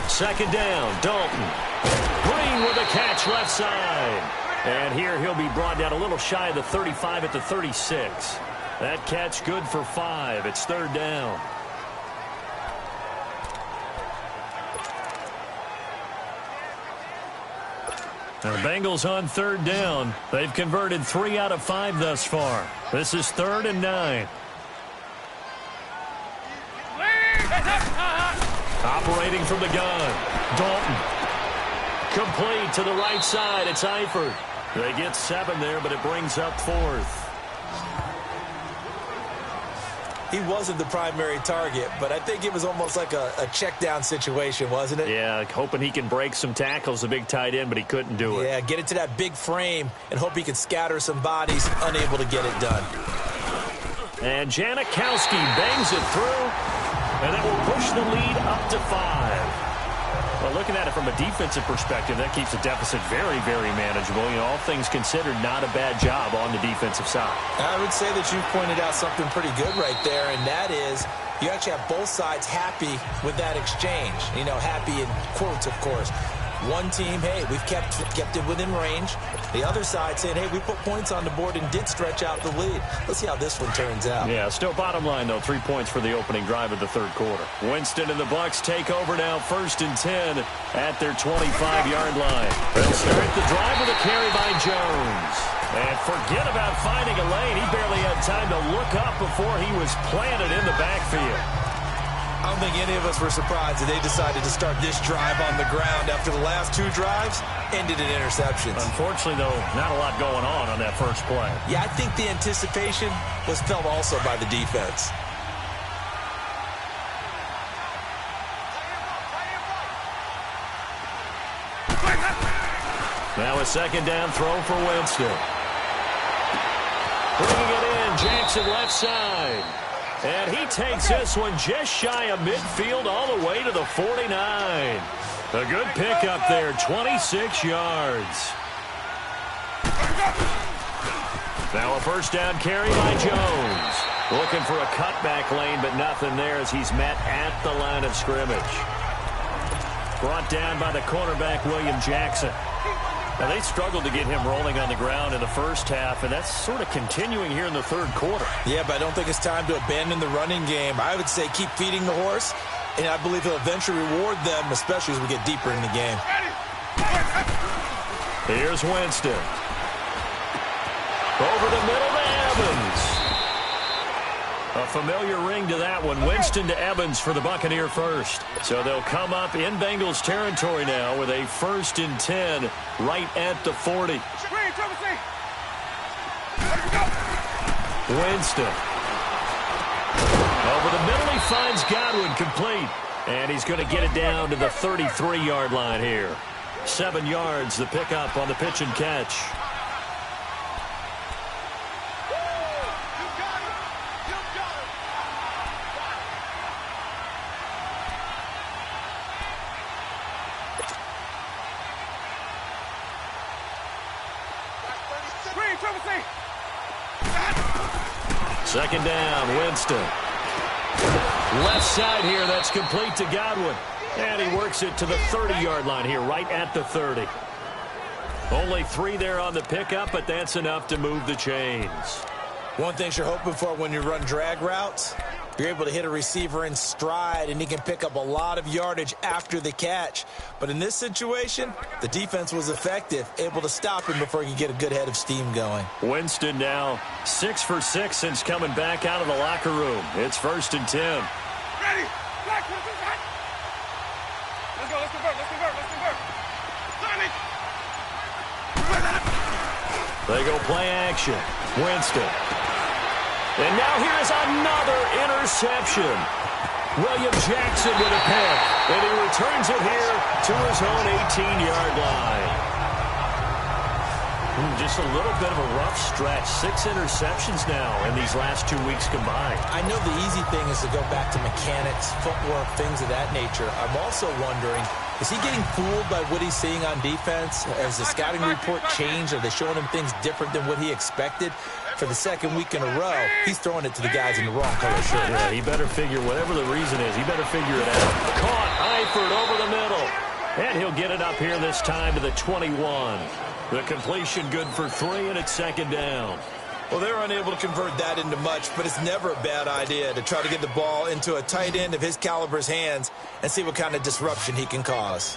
Second down, Dalton. Green with a catch left side. And here he'll be brought down a little shy of the 35 at the 36. That catch good for 5. It's third down. The Bengals on third down. They've converted 3 out of 5 thus far. This is 3rd and 9. Operating from the gun. Dalton. Complete to the right side. It's Eifert. They get 7 there, but it brings up 4th. He wasn't the primary target, but I think it was almost like a check down situation, wasn't it? Yeah, hoping he can break some tackles, the big tight end, but he couldn't do it. Yeah, get it to that big frame and hope he can scatter some bodies, unable to get it done. And Janikowski bangs it through, and that will push the lead up to 5. Well, looking at it from a defensive perspective, that keeps the deficit very, very manageable. You know, all things considered, not a bad job on the defensive side. I would say that you pointed out something pretty good right there, and that is you actually have both sides happy with that exchange. You know, happy in quotes, of course. One team, hey, we've kept it within range. The other side saying, hey, we put points on the board and did stretch out the lead. Let's see how this one turns out. Yeah, still bottom line, though, 3 points for the opening drive of the third quarter. Winston and the Bucs take over now, 1st and 10 at their 25-yard line. They'll start the drive with a carry by Jones. And forget about finding a lane. He barely had time to look up before he was planted in the backfield. I don't think any of us were surprised that they decided to start this drive on the ground after the last 2 drives ended in interceptions. Unfortunately, though, not a lot going on that first play. Yeah, I think the anticipation was felt also by the defense. Now a second down throw for Winston. Bringing it in, Jackson left side. And he takes this one just shy of midfield all the way to the 49. A good pickup there, 26 yards. Now a first down carry by Jones. Looking for a cutback lane, but nothing there as he's met at the line of scrimmage. Brought down by the cornerback, William Jackson. Now, they struggled to get him rolling on the ground in the first half, and that's sort of continuing here in the third quarter. Yeah, but I don't think it's time to abandon the running game. I would say keep feeding the horse, and I believe he'll eventually reward them, especially as we get deeper in the game. Here's Winston. Over the middle to Evans. A familiar ring to that one. Winston to Evans for the Buccaneer first. So they'll come up in Bengals territory now with a 1st and 10 right at the 40. Winston. Over the middle, he finds Godwin complete. And he's going to get it down to the 33-yard line here. 7 yards, the pickup on the pitch and catch. Second down, Winston. Left side here, that's complete to Godwin. And he works it to the 30-yard line here, right at the 30. Only 3 there on the pickup, but that's enough to move the chains. One thing you're hoping for when you run drag routes, you're able to hit a receiver in stride, and he can pick up a lot of yardage after the catch. But in this situation, the defense was effective, able to stop him before he could get a good head of steam going. Winston now 6 for 6 since coming back out of the locker room. It's 1st and 10. Ready. Let's go. Let's convert. They go play action. Winston. And now here's another interception. William Jackson with a pick. And he returns it here to his own 18-yard line. Just a little bit of a rough stretch. 6 interceptions now in these last 2 weeks combined. I know the easy thing is to go back to mechanics, footwork, things of that nature. I'm also wondering, is he getting fooled by what he's seeing on defense? Has the scouting report changed? Are they showing him things different than what he expected? For the second week in a row, he's throwing it to the guys in the wrong color shirt. Yeah, he better figure, whatever the reason is, he better figure it out. Caught Eifert over the middle. And he'll get it up here this time to the 21. The completion good for 3, and it's second down. Well, they're unable to convert that into much, but it's never a bad idea to try to get the ball into a tight end of his caliber's hands and see what kind of disruption he can cause.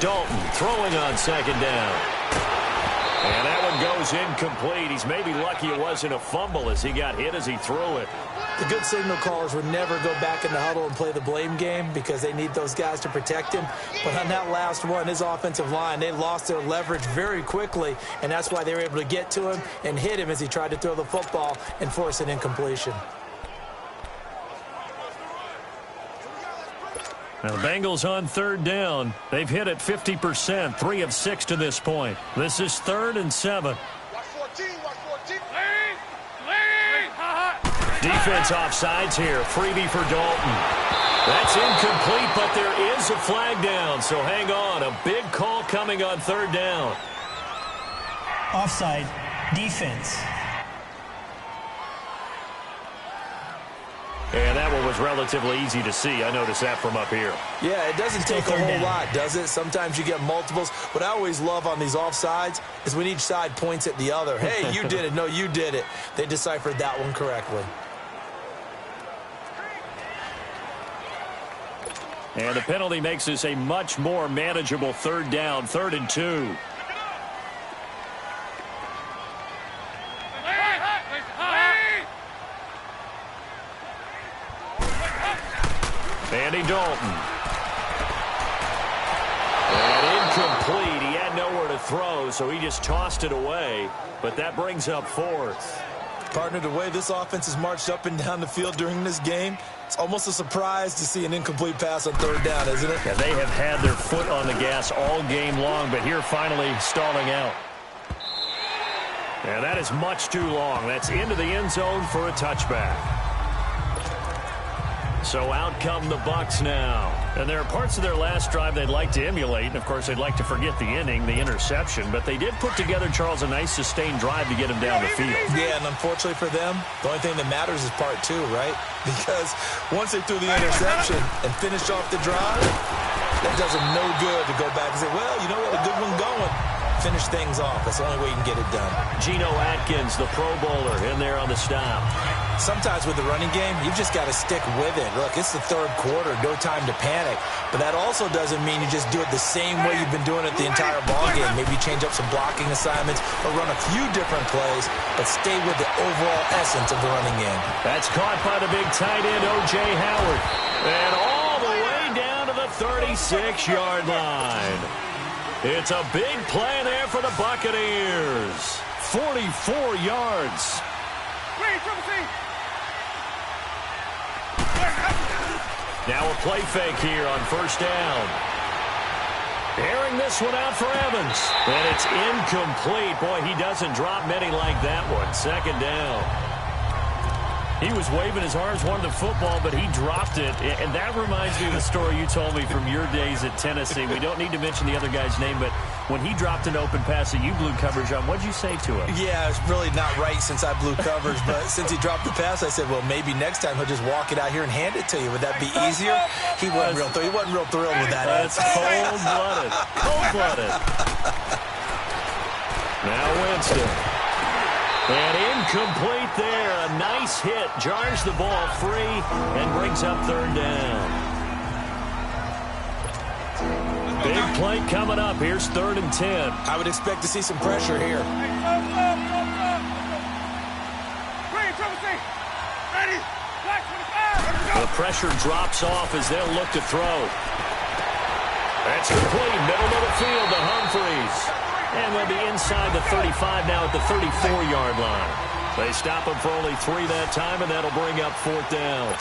Dalton throwing on second down. And that one goes incomplete. He's maybe lucky it wasn't a fumble as he got hit as he threw it. The good signal callers would never go back in the huddle and play the blame game because they need those guys to protect him. But on that last one, his offensive line, they lost their leverage very quickly, and that's why they were able to get to him and hit him as he tried to throw the football and force an incompletion. Now the Bengals on third down. They've hit it 50%, 3 of 6 to this point. This is 3rd and 7. Defense offsides here. Freebie for Dalton. That's incomplete, but there is a flag down, so hang on. A big call coming on third down. Offside. Defense. And that one was relatively easy to see. I noticed that from up here. Yeah, it doesn't take a whole lot, does it? Sometimes you get multiples. What I always love on these offsides is when each side points at the other. Hey, you did it. No, you did it. They deciphered that one correctly. And the penalty makes this a much more manageable third down, 3rd and 2. Andy Dalton. And incomplete. He had nowhere to throw, so he just tossed it away. But that brings up 4th. Partner, the way this offense has marched up and down the field during this game, it's almost a surprise to see an incomplete pass on third down, isn't it? Yeah, they have had their foot on the gas all game long, but here finally stalling out. And that is much too long. That's into the end zone for a touchback. So out come the Bucs now. And there are parts of their last drive they'd like to emulate. And, of course, they'd like to forget the inning, the interception. But they did put together, Charles, a nice sustained drive to get him down the field. Yeah, and unfortunately for them, the only thing that matters is part 2, right? Because once they threw the interception and finished off the drive, that does them no good to go back and say, well, you know, we had a good one going. Finish things off. That's the only way you can get it done. Geno Atkins, the Pro Bowler, in there on the stop. Sometimes with the running game, you've just got to stick with it. Look, it's the 3rd quarter, no time to panic. But that also doesn't mean you just do it the same way you've been doing it the entire ballgame. Maybe change up some blocking assignments or run a few different plays, but stay with the overall essence of the running game. That's caught by the big tight end, O.J. Howard. And all the way down to the 36-yard line. It's a big play there for the Buccaneers. 44 yards. Now a play fake here on first down. Airing this one out for Evans. And it's incomplete. Boy, he doesn't drop many like that one. Second down. He was waving his arms, wanted the football, but he dropped it. And that reminds me of the story you told me from your days at Tennessee. We don't need to mention the other guy's name, but when he dropped an open pass that you blew coverage on, what'd you say to him? Yeah, it's really not right since I blew coverage, but since he dropped the pass, I said, well, maybe next time he'll just walk it out here and hand it to you. Would that be easier? He wasn't real thrilled with that. That's cold-blooded. Cold-blooded. Now Winston. And incomplete there. A nice hit. Jars the ball free and brings up third down. Big play coming up. Here's 3rd and 10. I would expect to see some pressure here. The pressure drops off as they'll look to throw. That's complete. Middle of the field to Humphreys. And they'll be inside the 35 now at the 34-yard line. They stop him for only 3 that time, and that'll bring up 4th down.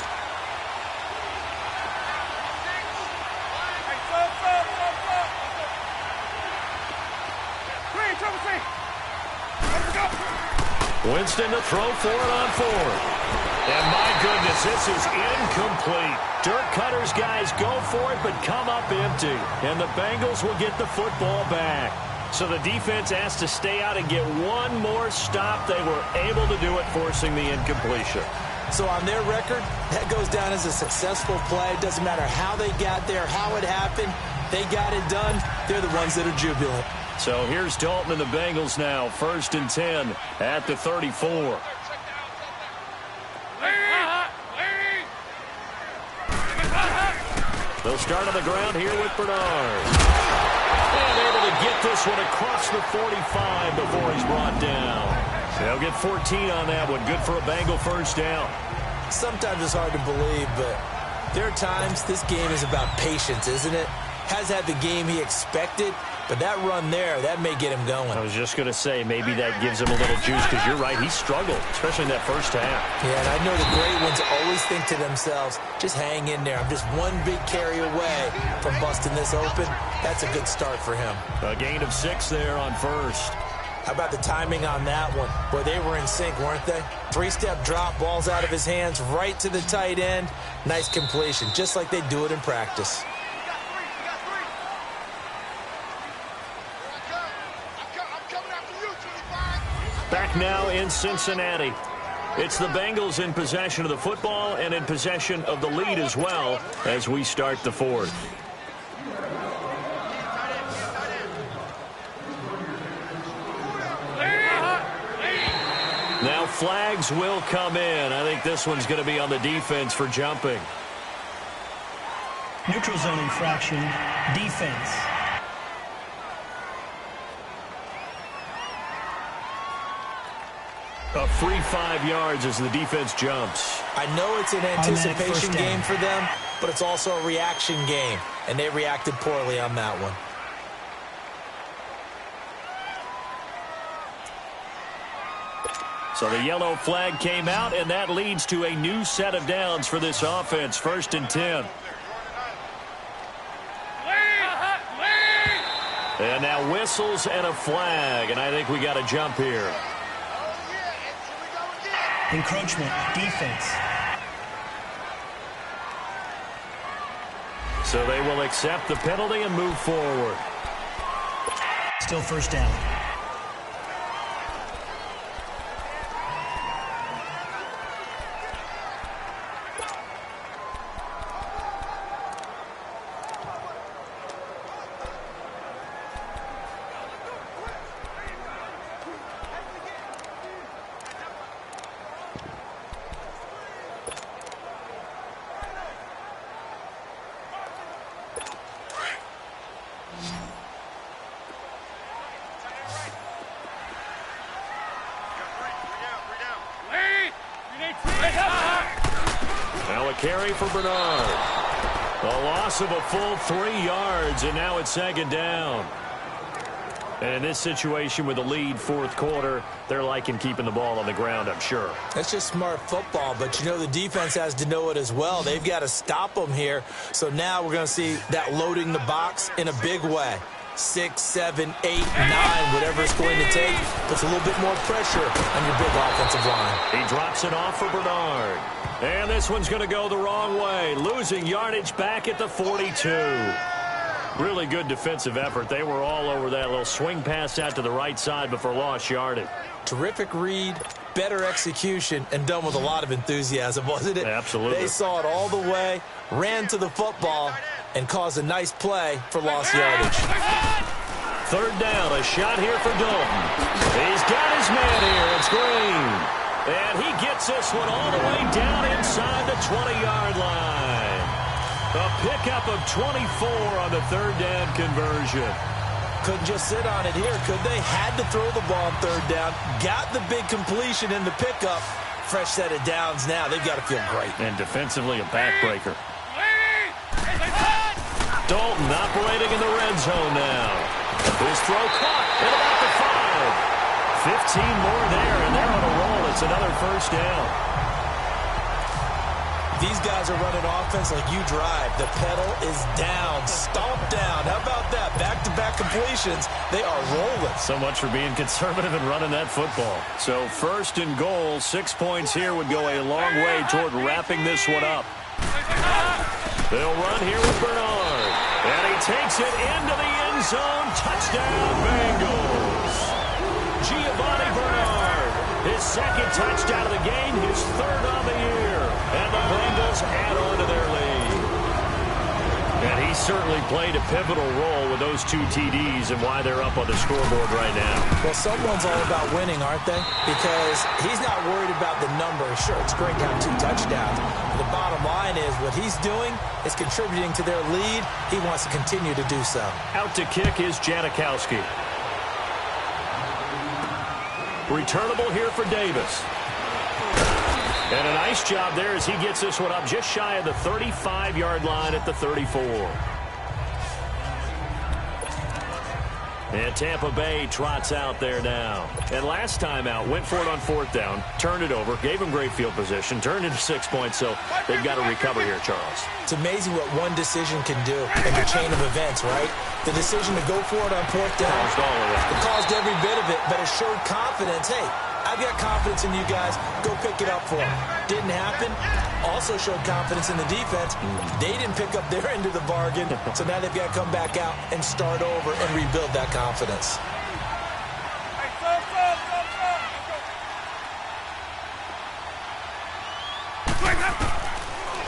Winston to throw for it on fourth. And my goodness, this is incomplete. Dirk Cutter's guys go for it, but come up empty. And the Bengals will get the football back. So the defense has to stay out and get one more stop. They were able to do it, forcing the incompletion. So on their record, that goes down as a successful play. Doesn't matter how they got there, how it happened. They got it done. They're the ones that are jubilant. So here's Dalton and the Bengals now. 1st and 10 at the 34. They'll start on the ground here with Bernard. And able to get this one across the 45 before he's brought down. They'll get 14 on that one. Good for a Bengal first down. Sometimes it's hard to believe, but there are times this game is about patience, isn't it? Has had the game he expected, but that run there, that may get him going. I was just going to say, maybe that gives him a little juice, because you're right, he struggled, especially in that first half. Yeah, and I know the great ones always think to themselves, just hang in there. I'm just one big carry away from busting this open. That's a good start for him. A gain of 6 there on first. How about the timing on that one? Boy, they were in sync, weren't they? 3-step drop, ball's out of his hands, right to the tight end. Nice completion, just like they do it in practice. Back now in Cincinnati. It's the Bengals in possession of the football and in possession of the lead as well as we start the fourth. Now flags will come in. I think this one's going to be on the defense for jumping. Neutral zone infraction, defense. A free 5 yards as the defense jumps. I know it's an anticipation game for them, but it's also a reaction game, and they reacted poorly on that one. So the yellow flag came out, and that leads to a new set of downs for this offense. 1st and 10. And now whistles and a flag, and I think we got a jump here. Encroachment, defense. So they will accept the penalty and move forward. Still first down. Now a carry for Bernard. A loss of a full 3 yards, and now it's 2nd down. And in this situation with the lead 4th quarter, they're liking keeping the ball on the ground, I'm sure. That's just smart football, but you know the defense has to know it as well. They've got to stop them here. So now we're going to see that loading the box in a big way. 6, 7, 8, 9, whatever it's going to take, puts a little bit more pressure on your big offensive line. He drops it off for Bernard. And this one's going to go the wrong way, losing yardage back at the 42. Really good defensive effort. They were all over that little swing pass out to the right side before lost yardage. Terrific read, better execution, and done with a lot of enthusiasm, wasn't it? Absolutely. They saw it all the way, ran to the football, and caused a nice play for lost yardage. 3rd down, a shot here for Dalton. He's got his man here. It's Green. And he gets this one all the way down inside the 20-yard line. A pickup of 24 on the 3rd down conversion. Couldn't just sit on it here, could they? Had to throw the ball on 3rd down. Got the big completion in the pickup. Fresh set of downs now. They've got to feel great. And defensively, a backbreaker. Dalton operating in the red zone now. His throw caught at about the 5. 15 more there, and they're on a roll. It's another 1st down. These guys are running offense like you drive. The pedal is down, stomped down. How about that? Back-to-back completions. They are rolling. So much for being conservative and running that football. So first and goal, 6 points here would go a long way toward wrapping this one up. They'll run here with Bernard. And he takes it into the end zone. Touchdown, Bengals. Giovanni Bernard. His second touchdown of the game, his third on the year. And the Bengals add on to their lead. And he certainly played a pivotal role with those 2 TDs and why they're up on the scoreboard right now. Well, someone's all about winning, aren't they? Because he's not worried about the number. Sure, it's great to have 2 touchdowns. But the bottom line is what he's doing is contributing to their lead. He wants to continue to do so. Out to kick is Janikowski. Returnable here for Davis. And a nice job there as he gets this one up just shy of the 35-yard line at the 34. And Tampa Bay trots out there now. And last time out, went for it on 4th down, turned it over, gave him great field position, turned into 6 points, so they've got to recover here, Charles. It's amazing what one decision can do in the chain of events, right? The decision to go for it on 4th down. Caused all of it. It caused every bit of it, but it showed confidence. Hey, I've got confidence in you guys. Go pick it up for them. Didn't happen. Also showed confidence in the defense. They didn't pick up their end of the bargain, so now they've got to come back out and start over and rebuild that confidence.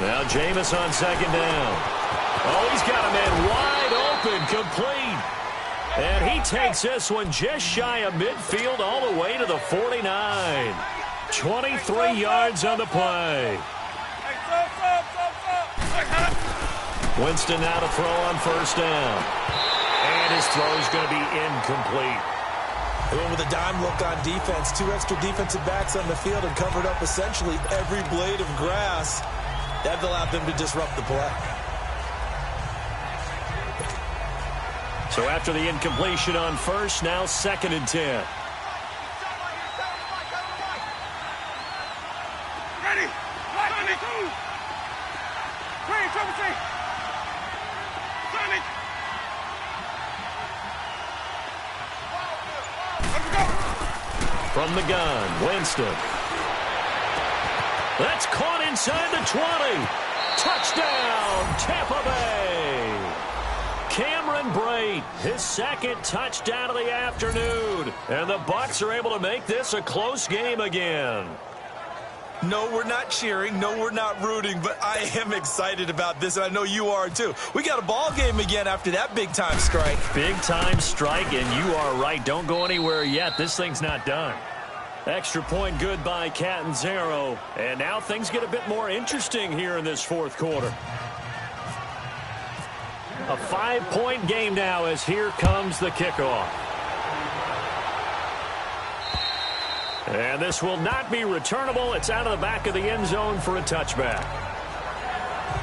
Now Jameis on 2nd down. Oh, he's got a man wide open, complete. And he takes this one just shy of midfield all the way to the 49. 23 yards on the play. Winston now to throw on 1st down. And his throw is going to be incomplete. They went with a dime look on defense. 2 extra defensive backs on the field and covered up essentially every blade of grass. That allowed them to disrupt the play. So after the incompletion on 1st, now 2nd and 10. Ready. Green, trouble team. Sonic. Let's go. From the gun, Winston. That's caught inside the 20. Touchdown, Tampa Bay. Cameron Brate, his 2nd touchdown of the afternoon. And the Bucs are able to make this a close game again. No, we're not cheering. No, we're not rooting. But I am excited about this, and I know you are too. We got a ball game again after that big-time strike. Big-time strike, and you are right. Don't go anywhere yet. This thing's not done. Extra point good by Catanzaro. And now things get a bit more interesting here in this 4th quarter. A 5-point game now as here comes the kickoff. And this will not be returnable. It's out of the back of the end zone for a touchback.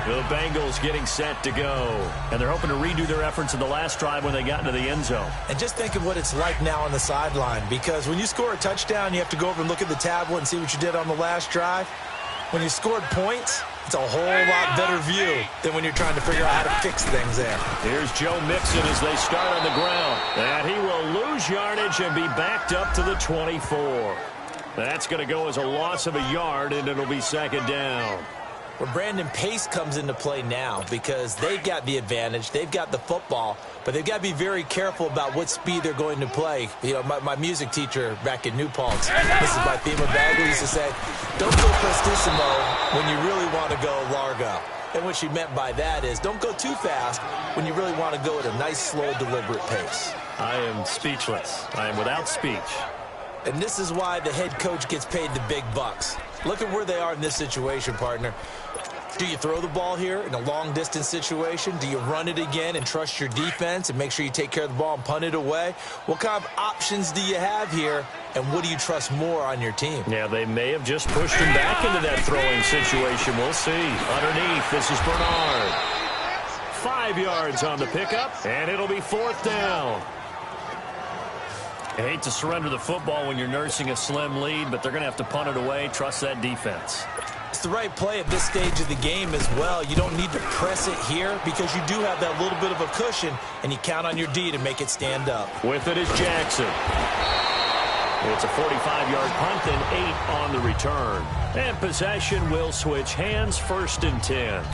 The Bengals getting set to go. And they're hoping to redo their efforts in the last drive when they got into the end zone. And just think of what it's like now on the sideline. Because when you score a touchdown, you have to go over and look at the tablet and see what you did on the last drive. When you scored points, it's a whole lot better view than when you're trying to figure out how to fix things there. Here's Joe Mixon as they start on the ground. And he will lose yardage and be backed up to the 24. That's going to go as a loss of a yard, and it'll be 2nd down. Well, Brandon, pace comes into play now because they've got the advantage. They've got the football, but they've got to be very careful about what speed they're going to play. You know, my music teacher back in New Paltz, Mrs. Bifema Bagley, used to say, don't go prestissimo when you really want to go largo. And what she meant by that is don't go too fast when you really want to go at a nice, slow, deliberate pace. I am speechless. I am without speech. And this is why the head coach gets paid the big bucks. Look at where they are in this situation, partner. Do you throw the ball here in a long-distance situation? Do you run it again and trust your defense and make sure you take care of the ball and punt it away? What kind of options do you have here, and what do you trust more on your team? Yeah, they may have just pushed him back into that throwing situation. We'll see. Underneath, this is Bernard. 5 yards on the pickup, and it'll be 4th down. I hate to surrender the football when you're nursing a slim lead, but they're going to have to punt it away. Trust that defense. It's the right play at this stage of the game as well. You don't need to press it here because you do have that little bit of a cushion, and you count on your D to make it stand up. With it is Jackson. It's a 45-yard punt and 8 on the return. And possession will switch hands, 1st and 10.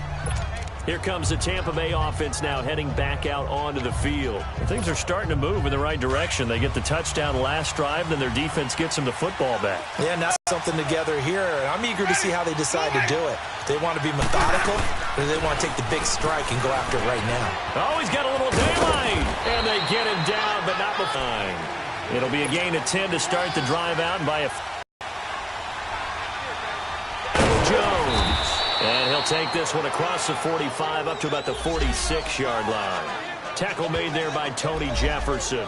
Here comes the Tampa Bay offense now heading back out onto the field. Things are starting to move in the right direction. They get the touchdown last drive, then their defense gets them the football back. Yeah, now something together here. I'm eager to see how they decide to do it. They want to be methodical, or they want to take the big strike and go after it right now. Oh, he's got a little daylight. And they get him down, but not behind. It'll be a gain of 10 to start the drive out by a Jones. And he'll take this one across the 45 up to about the 46-yard line. Tackle made there by Tony Jefferson.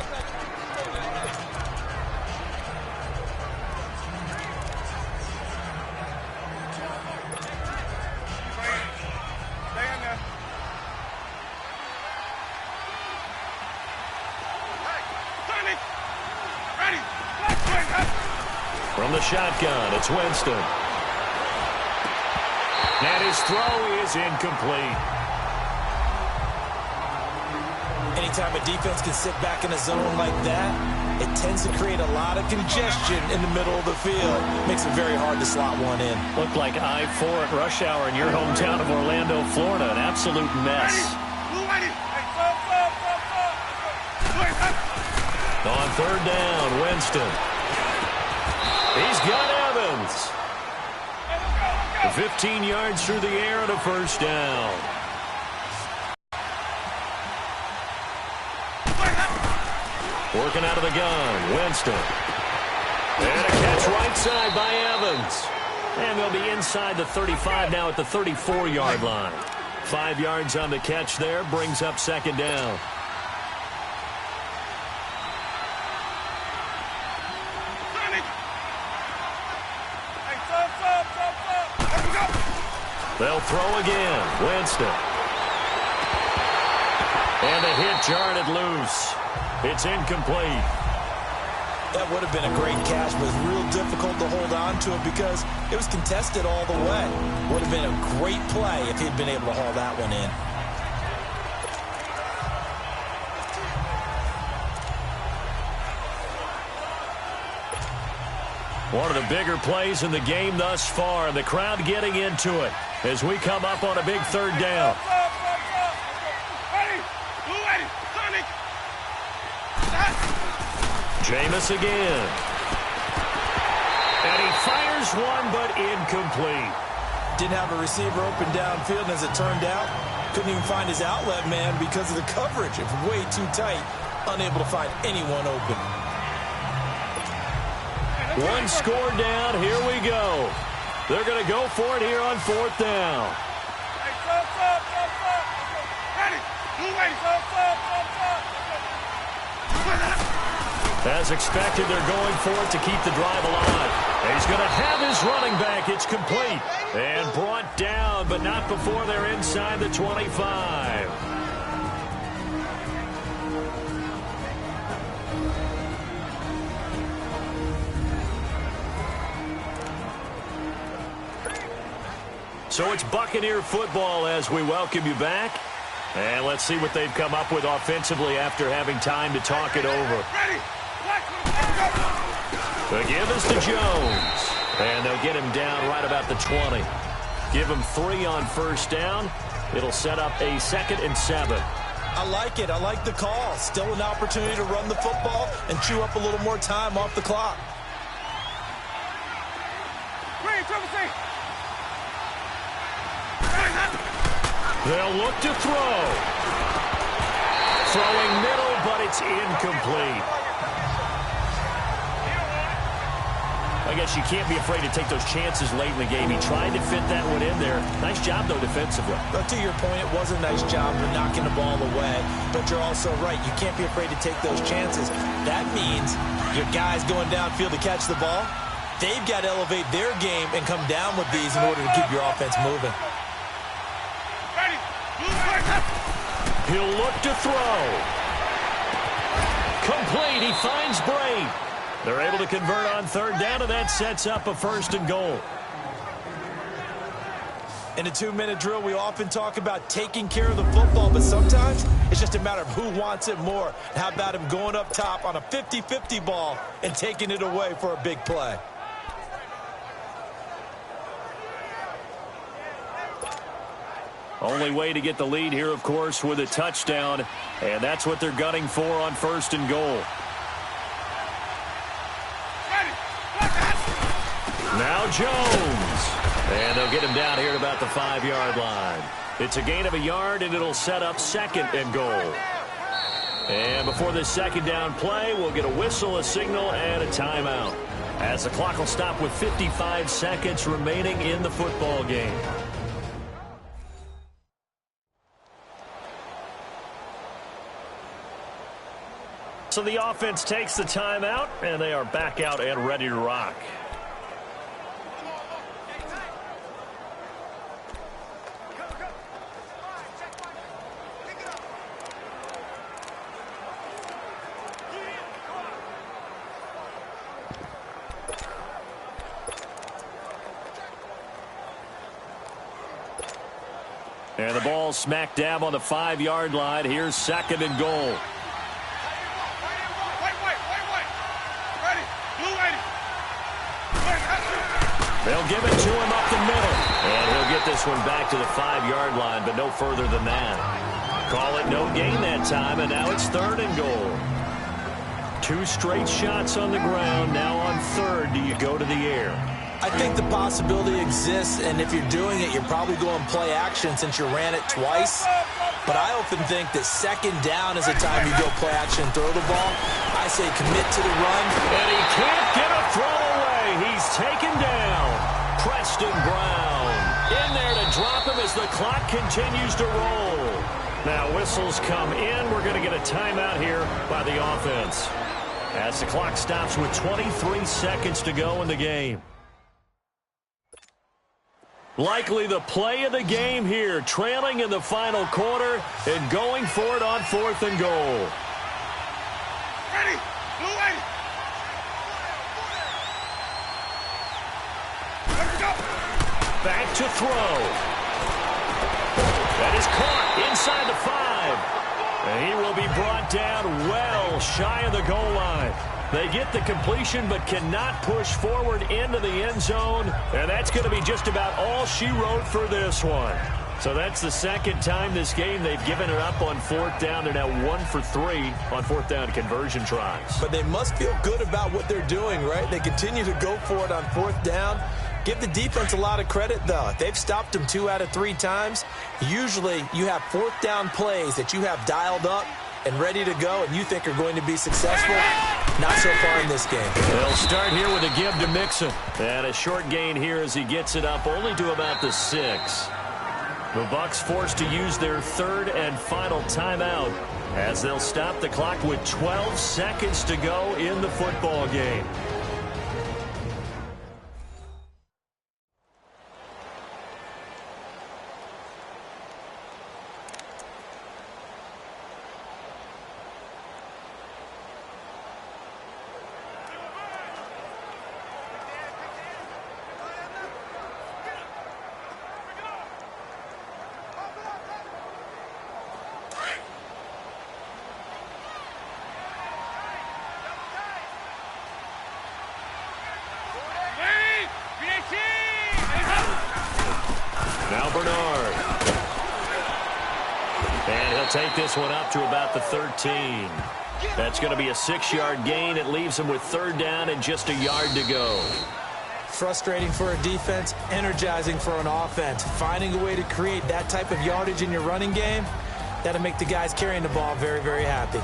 From the shotgun, it's Winston. And his throw is incomplete. Anytime a defense can sit back in a zone like that, it tends to create a lot of congestion in the middle of the field. Makes it very hard to slot one in. Looked like I-4 at rush hour in your hometown of Orlando, Florida. An absolute mess. On 3rd down, Winston. He's got Evans. 15 yards through the air and a 1st down. Working out of the gun, Winston. And a catch right side by Evans. And they'll be inside the 35 now at the 34-yard line. 5 yards on the catch there, brings up 2nd down. They'll throw again. Winston. And the hit jarred it loose. It's incomplete. That would have been a great catch, but it was real difficult to hold on to it because it was contested all the way. Would have been a great play if he'd been able to haul that one in. One of the bigger plays in the game thus far, and the crowd getting into it as we come up on a big 3rd down. Jameis again. And he fires one, but incomplete. Didn't have a receiver open downfield, and as it turned out, couldn't even find his outlet man because of the coverage. It was way too tight, unable to find anyone open. One score down. Here we go. They're going to go for it here on 4th down. As expected, they're going for it to keep the drive alive. And he's going to have his running back. It's complete. And brought down, but not before they're inside the 25. So it's Buccaneer football as we welcome you back. And let's see what they've come up with offensively after having time to talk it over. The give is to Jones. And they'll get him down right about the 20. Give him 3 on 1st down. It'll set up a 2nd and 7. I like it. I like the call. Still an opportunity to run the football and chew up a little more time off the clock. They'll look to throw. Throwing middle, but it's incomplete. I guess you can't be afraid to take those chances late in the game. He tried to fit that one in there. Nice job, though, defensively. But to your point, it was a nice job of knocking the ball away. But you're also right. You can't be afraid to take those chances. That means your guys going downfield to catch the ball, they've got to elevate their game and come down with these in order to keep your offense moving. He'll look to throw. Complete. He finds Bray. They're able to convert on third down, and that sets up a 1st and goal. In a 2-minute drill, we often talk about taking care of the football, but sometimes it's just a matter of who wants it more. How about him going up top on a 50-50 ball and taking it away for a big play? Only way to get the lead here, of course, with a touchdown, and that's what they're gunning for on 1st and goal. Now Jones. And they'll get him down here at about the 5-yard line. It's a gain of a yard, and it'll set up 2nd and goal. And before this 2nd down play, we'll get a whistle, a signal, and a timeout, as the clock will stop with 55 seconds remaining in the football game. So the offense takes the timeout, and they are back out and ready to rock. And the ball smack dab on the 5-yard line. Here's 2nd and goal. They'll give it to him up the middle. And he'll get this one back to the 5-yard line, but no further than that. Call it no gain that time, and now it's 3rd and goal. 2 straight shots on the ground. Now on 3rd, do you go to the air? I think the possibility exists, and if you're doing it, you're probably going play action since you ran it twice. But I often think that 2nd down is the time you go play action and throw the ball. I say commit to the run. And he can't get a throw away. He's taken down. Preston Brown in there to drop him as the clock continues to roll. Now whistles come in. We're going to get a timeout here by the offense, as the clock stops with 23 seconds to go in the game. Likely the play of the game here, trailing in the final quarter and going for it on 4th and goal. Ready, blue ready. Let's go. Back to throw. That is caught inside the 5. And he will be brought down well shy of the goal line. They get the completion but cannot push forward into the end zone. And that's going to be just about all she wrote for this one. So that's the 2nd time this game they've given it up on 4th down. They're now 1 for 3 on 4th down conversion tries. But they must feel good about what they're doing, right? They continue to go for it on 4th down. Give the defense a lot of credit, though. They've stopped them 2 out of 3 times. Usually you have 4th down plays that you have dialed up and ready to go and you think are going to be successful. Not so far in this game. They'll start here with a give to Mixon. And a short gain here as he gets it up only to about the 6. The Bucs forced to use their 3rd and final timeout as they'll stop the clock with 12 seconds to go in the football game. Now Bernard. And he'll take this one up to about the 13. That's going to be a 6-yard gain. It leaves him with 3rd down and just a yard to go. Frustrating for a defense, energizing for an offense. Finding a way to create that type of yardage in your running game, that'll make the guys carrying the ball very, very happy.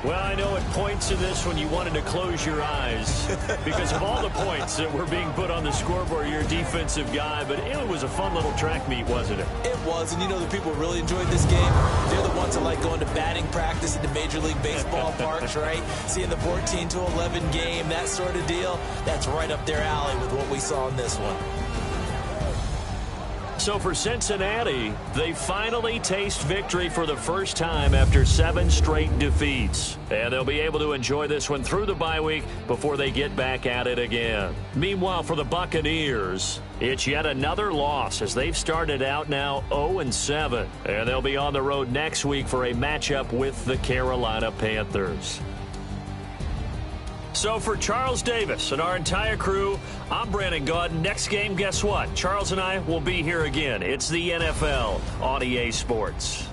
Well, I know at points in this one you wanted to close your eyes because of all the points that were being put on the scoreboard. You're a defensive guy, but it was a fun little track meet, wasn't it? It was, and you know the people really enjoyed this game. They're the ones that like going to batting practice at the Major League Baseball parks, right? Seeing the 14-11 game, that sort of deal. That's right up their alley with what we saw in this one. So for Cincinnati, they finally taste victory for the first time after 7 straight defeats. And they'll be able to enjoy this one through the bye week before they get back at it again. Meanwhile, for the Buccaneers, it's yet another loss as they've started out now 0-7. And they'll be on the road next week for a matchup with the Carolina Panthers. So for Charles Davis and our entire crew, I'm Brandon Gaudin. Next game, guess what? Charles and I will be here again. It's the NFL on EA Sports.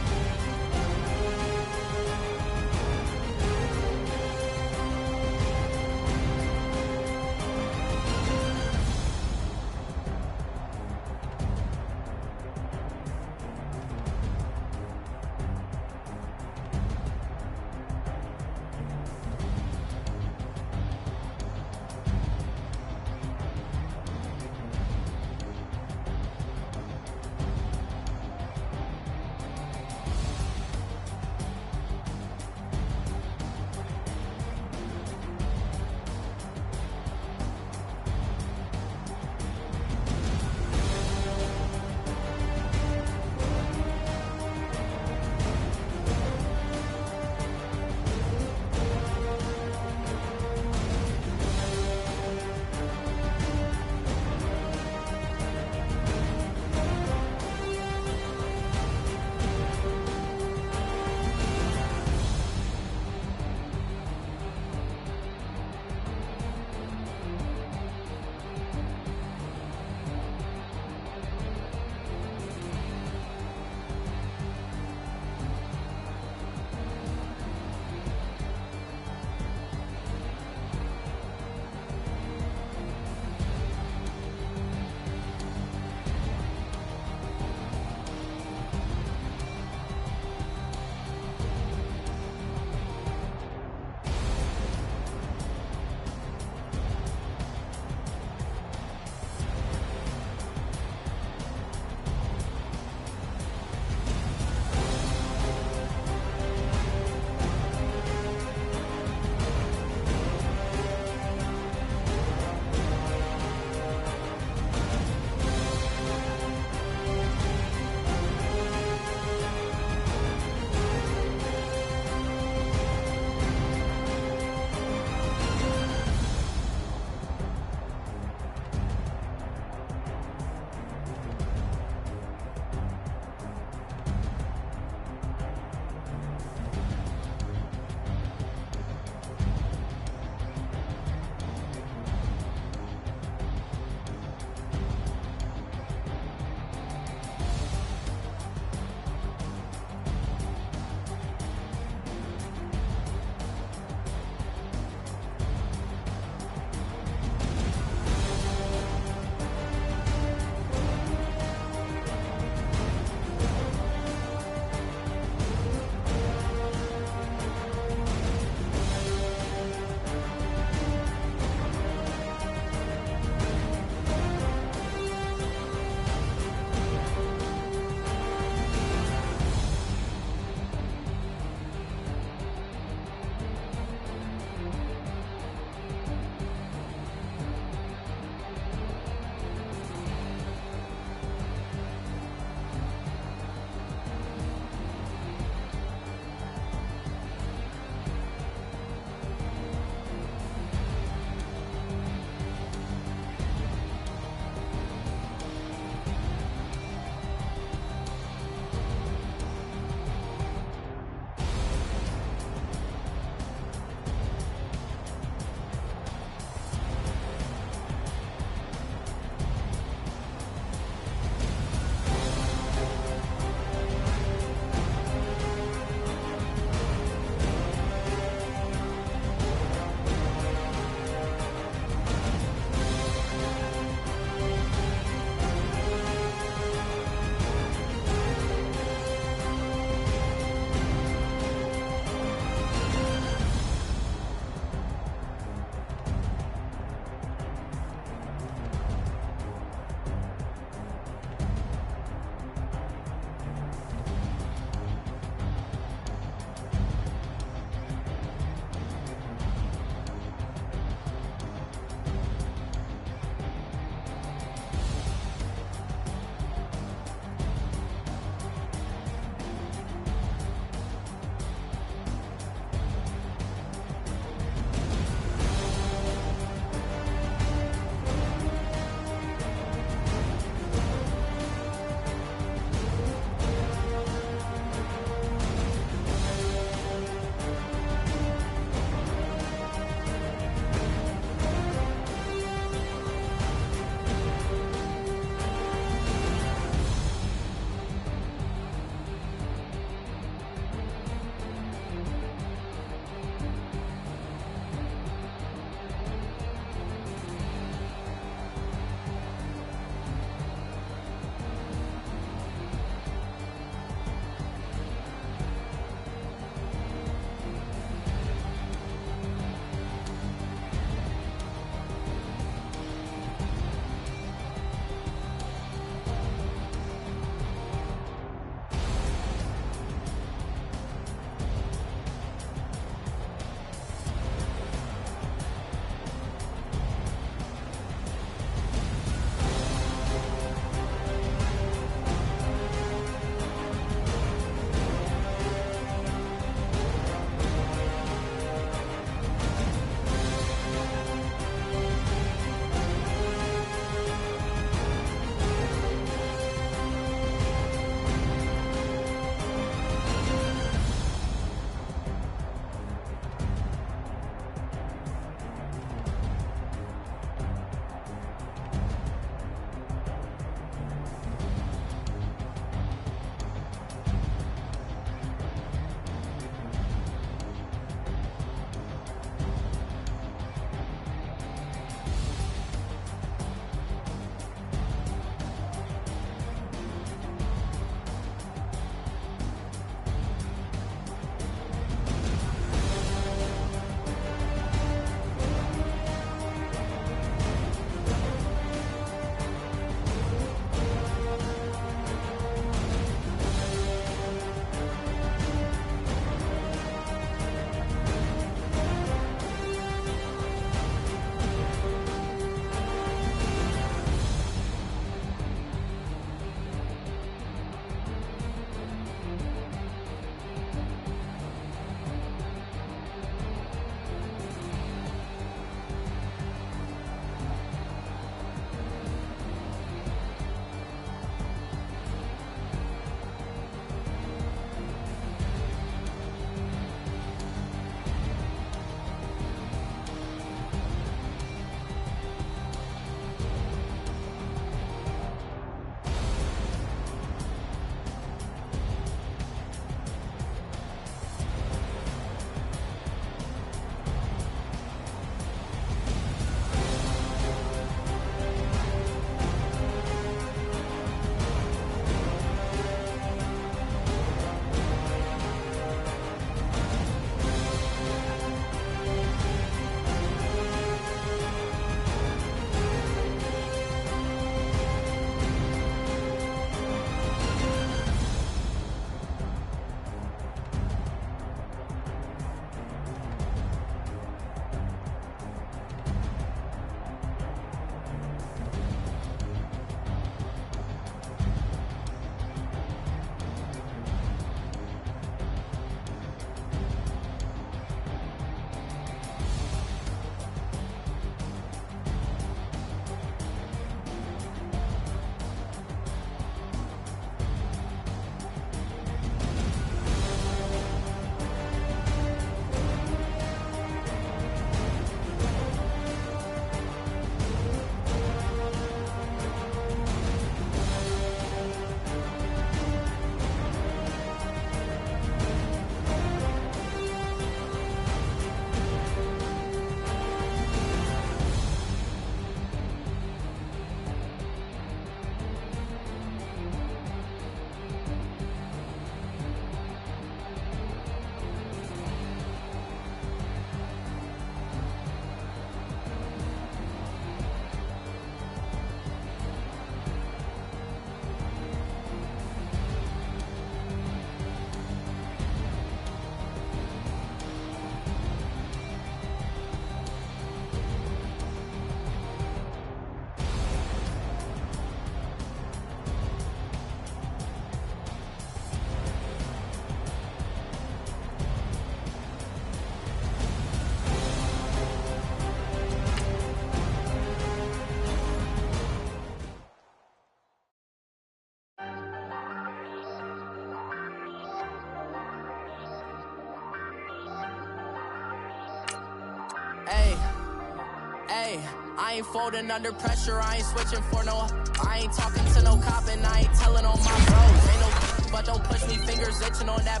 I ain't folding under pressure, I ain't switching for no. I ain't talking to no cop and I ain't telling on my bros. Ain't no but don't push me, fingers itching on that.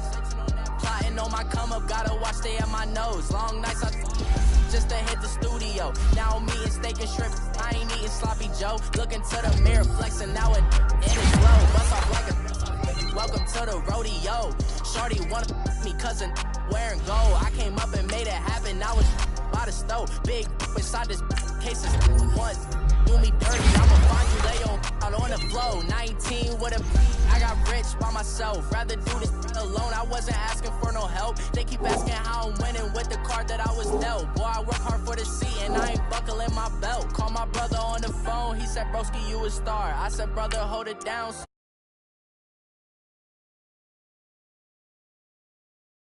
Plotting on my come up, gotta watch stay at my nose. Long nights I just to hit the studio. Now I'm eating steak and shrimp, I ain't eating sloppy Joe. Looking to the mirror, flexing now it in his glow. Bust off like a welcome to the rodeo. Shorty wanna me cousin wearing gold. I came up and made it happen, now it's by the stove. Big inside this cases once do me dirty, I'ma find you lay out on the floor. 19 with a I got rich by myself, rather do this alone. I wasn't asking for no help, they keep asking how I'm winning with the card that I was dealt. Boy, I work hard for the seat and I ain't buckling my belt. Call my brother on the phone, he said broski you a star. I said brother hold it down.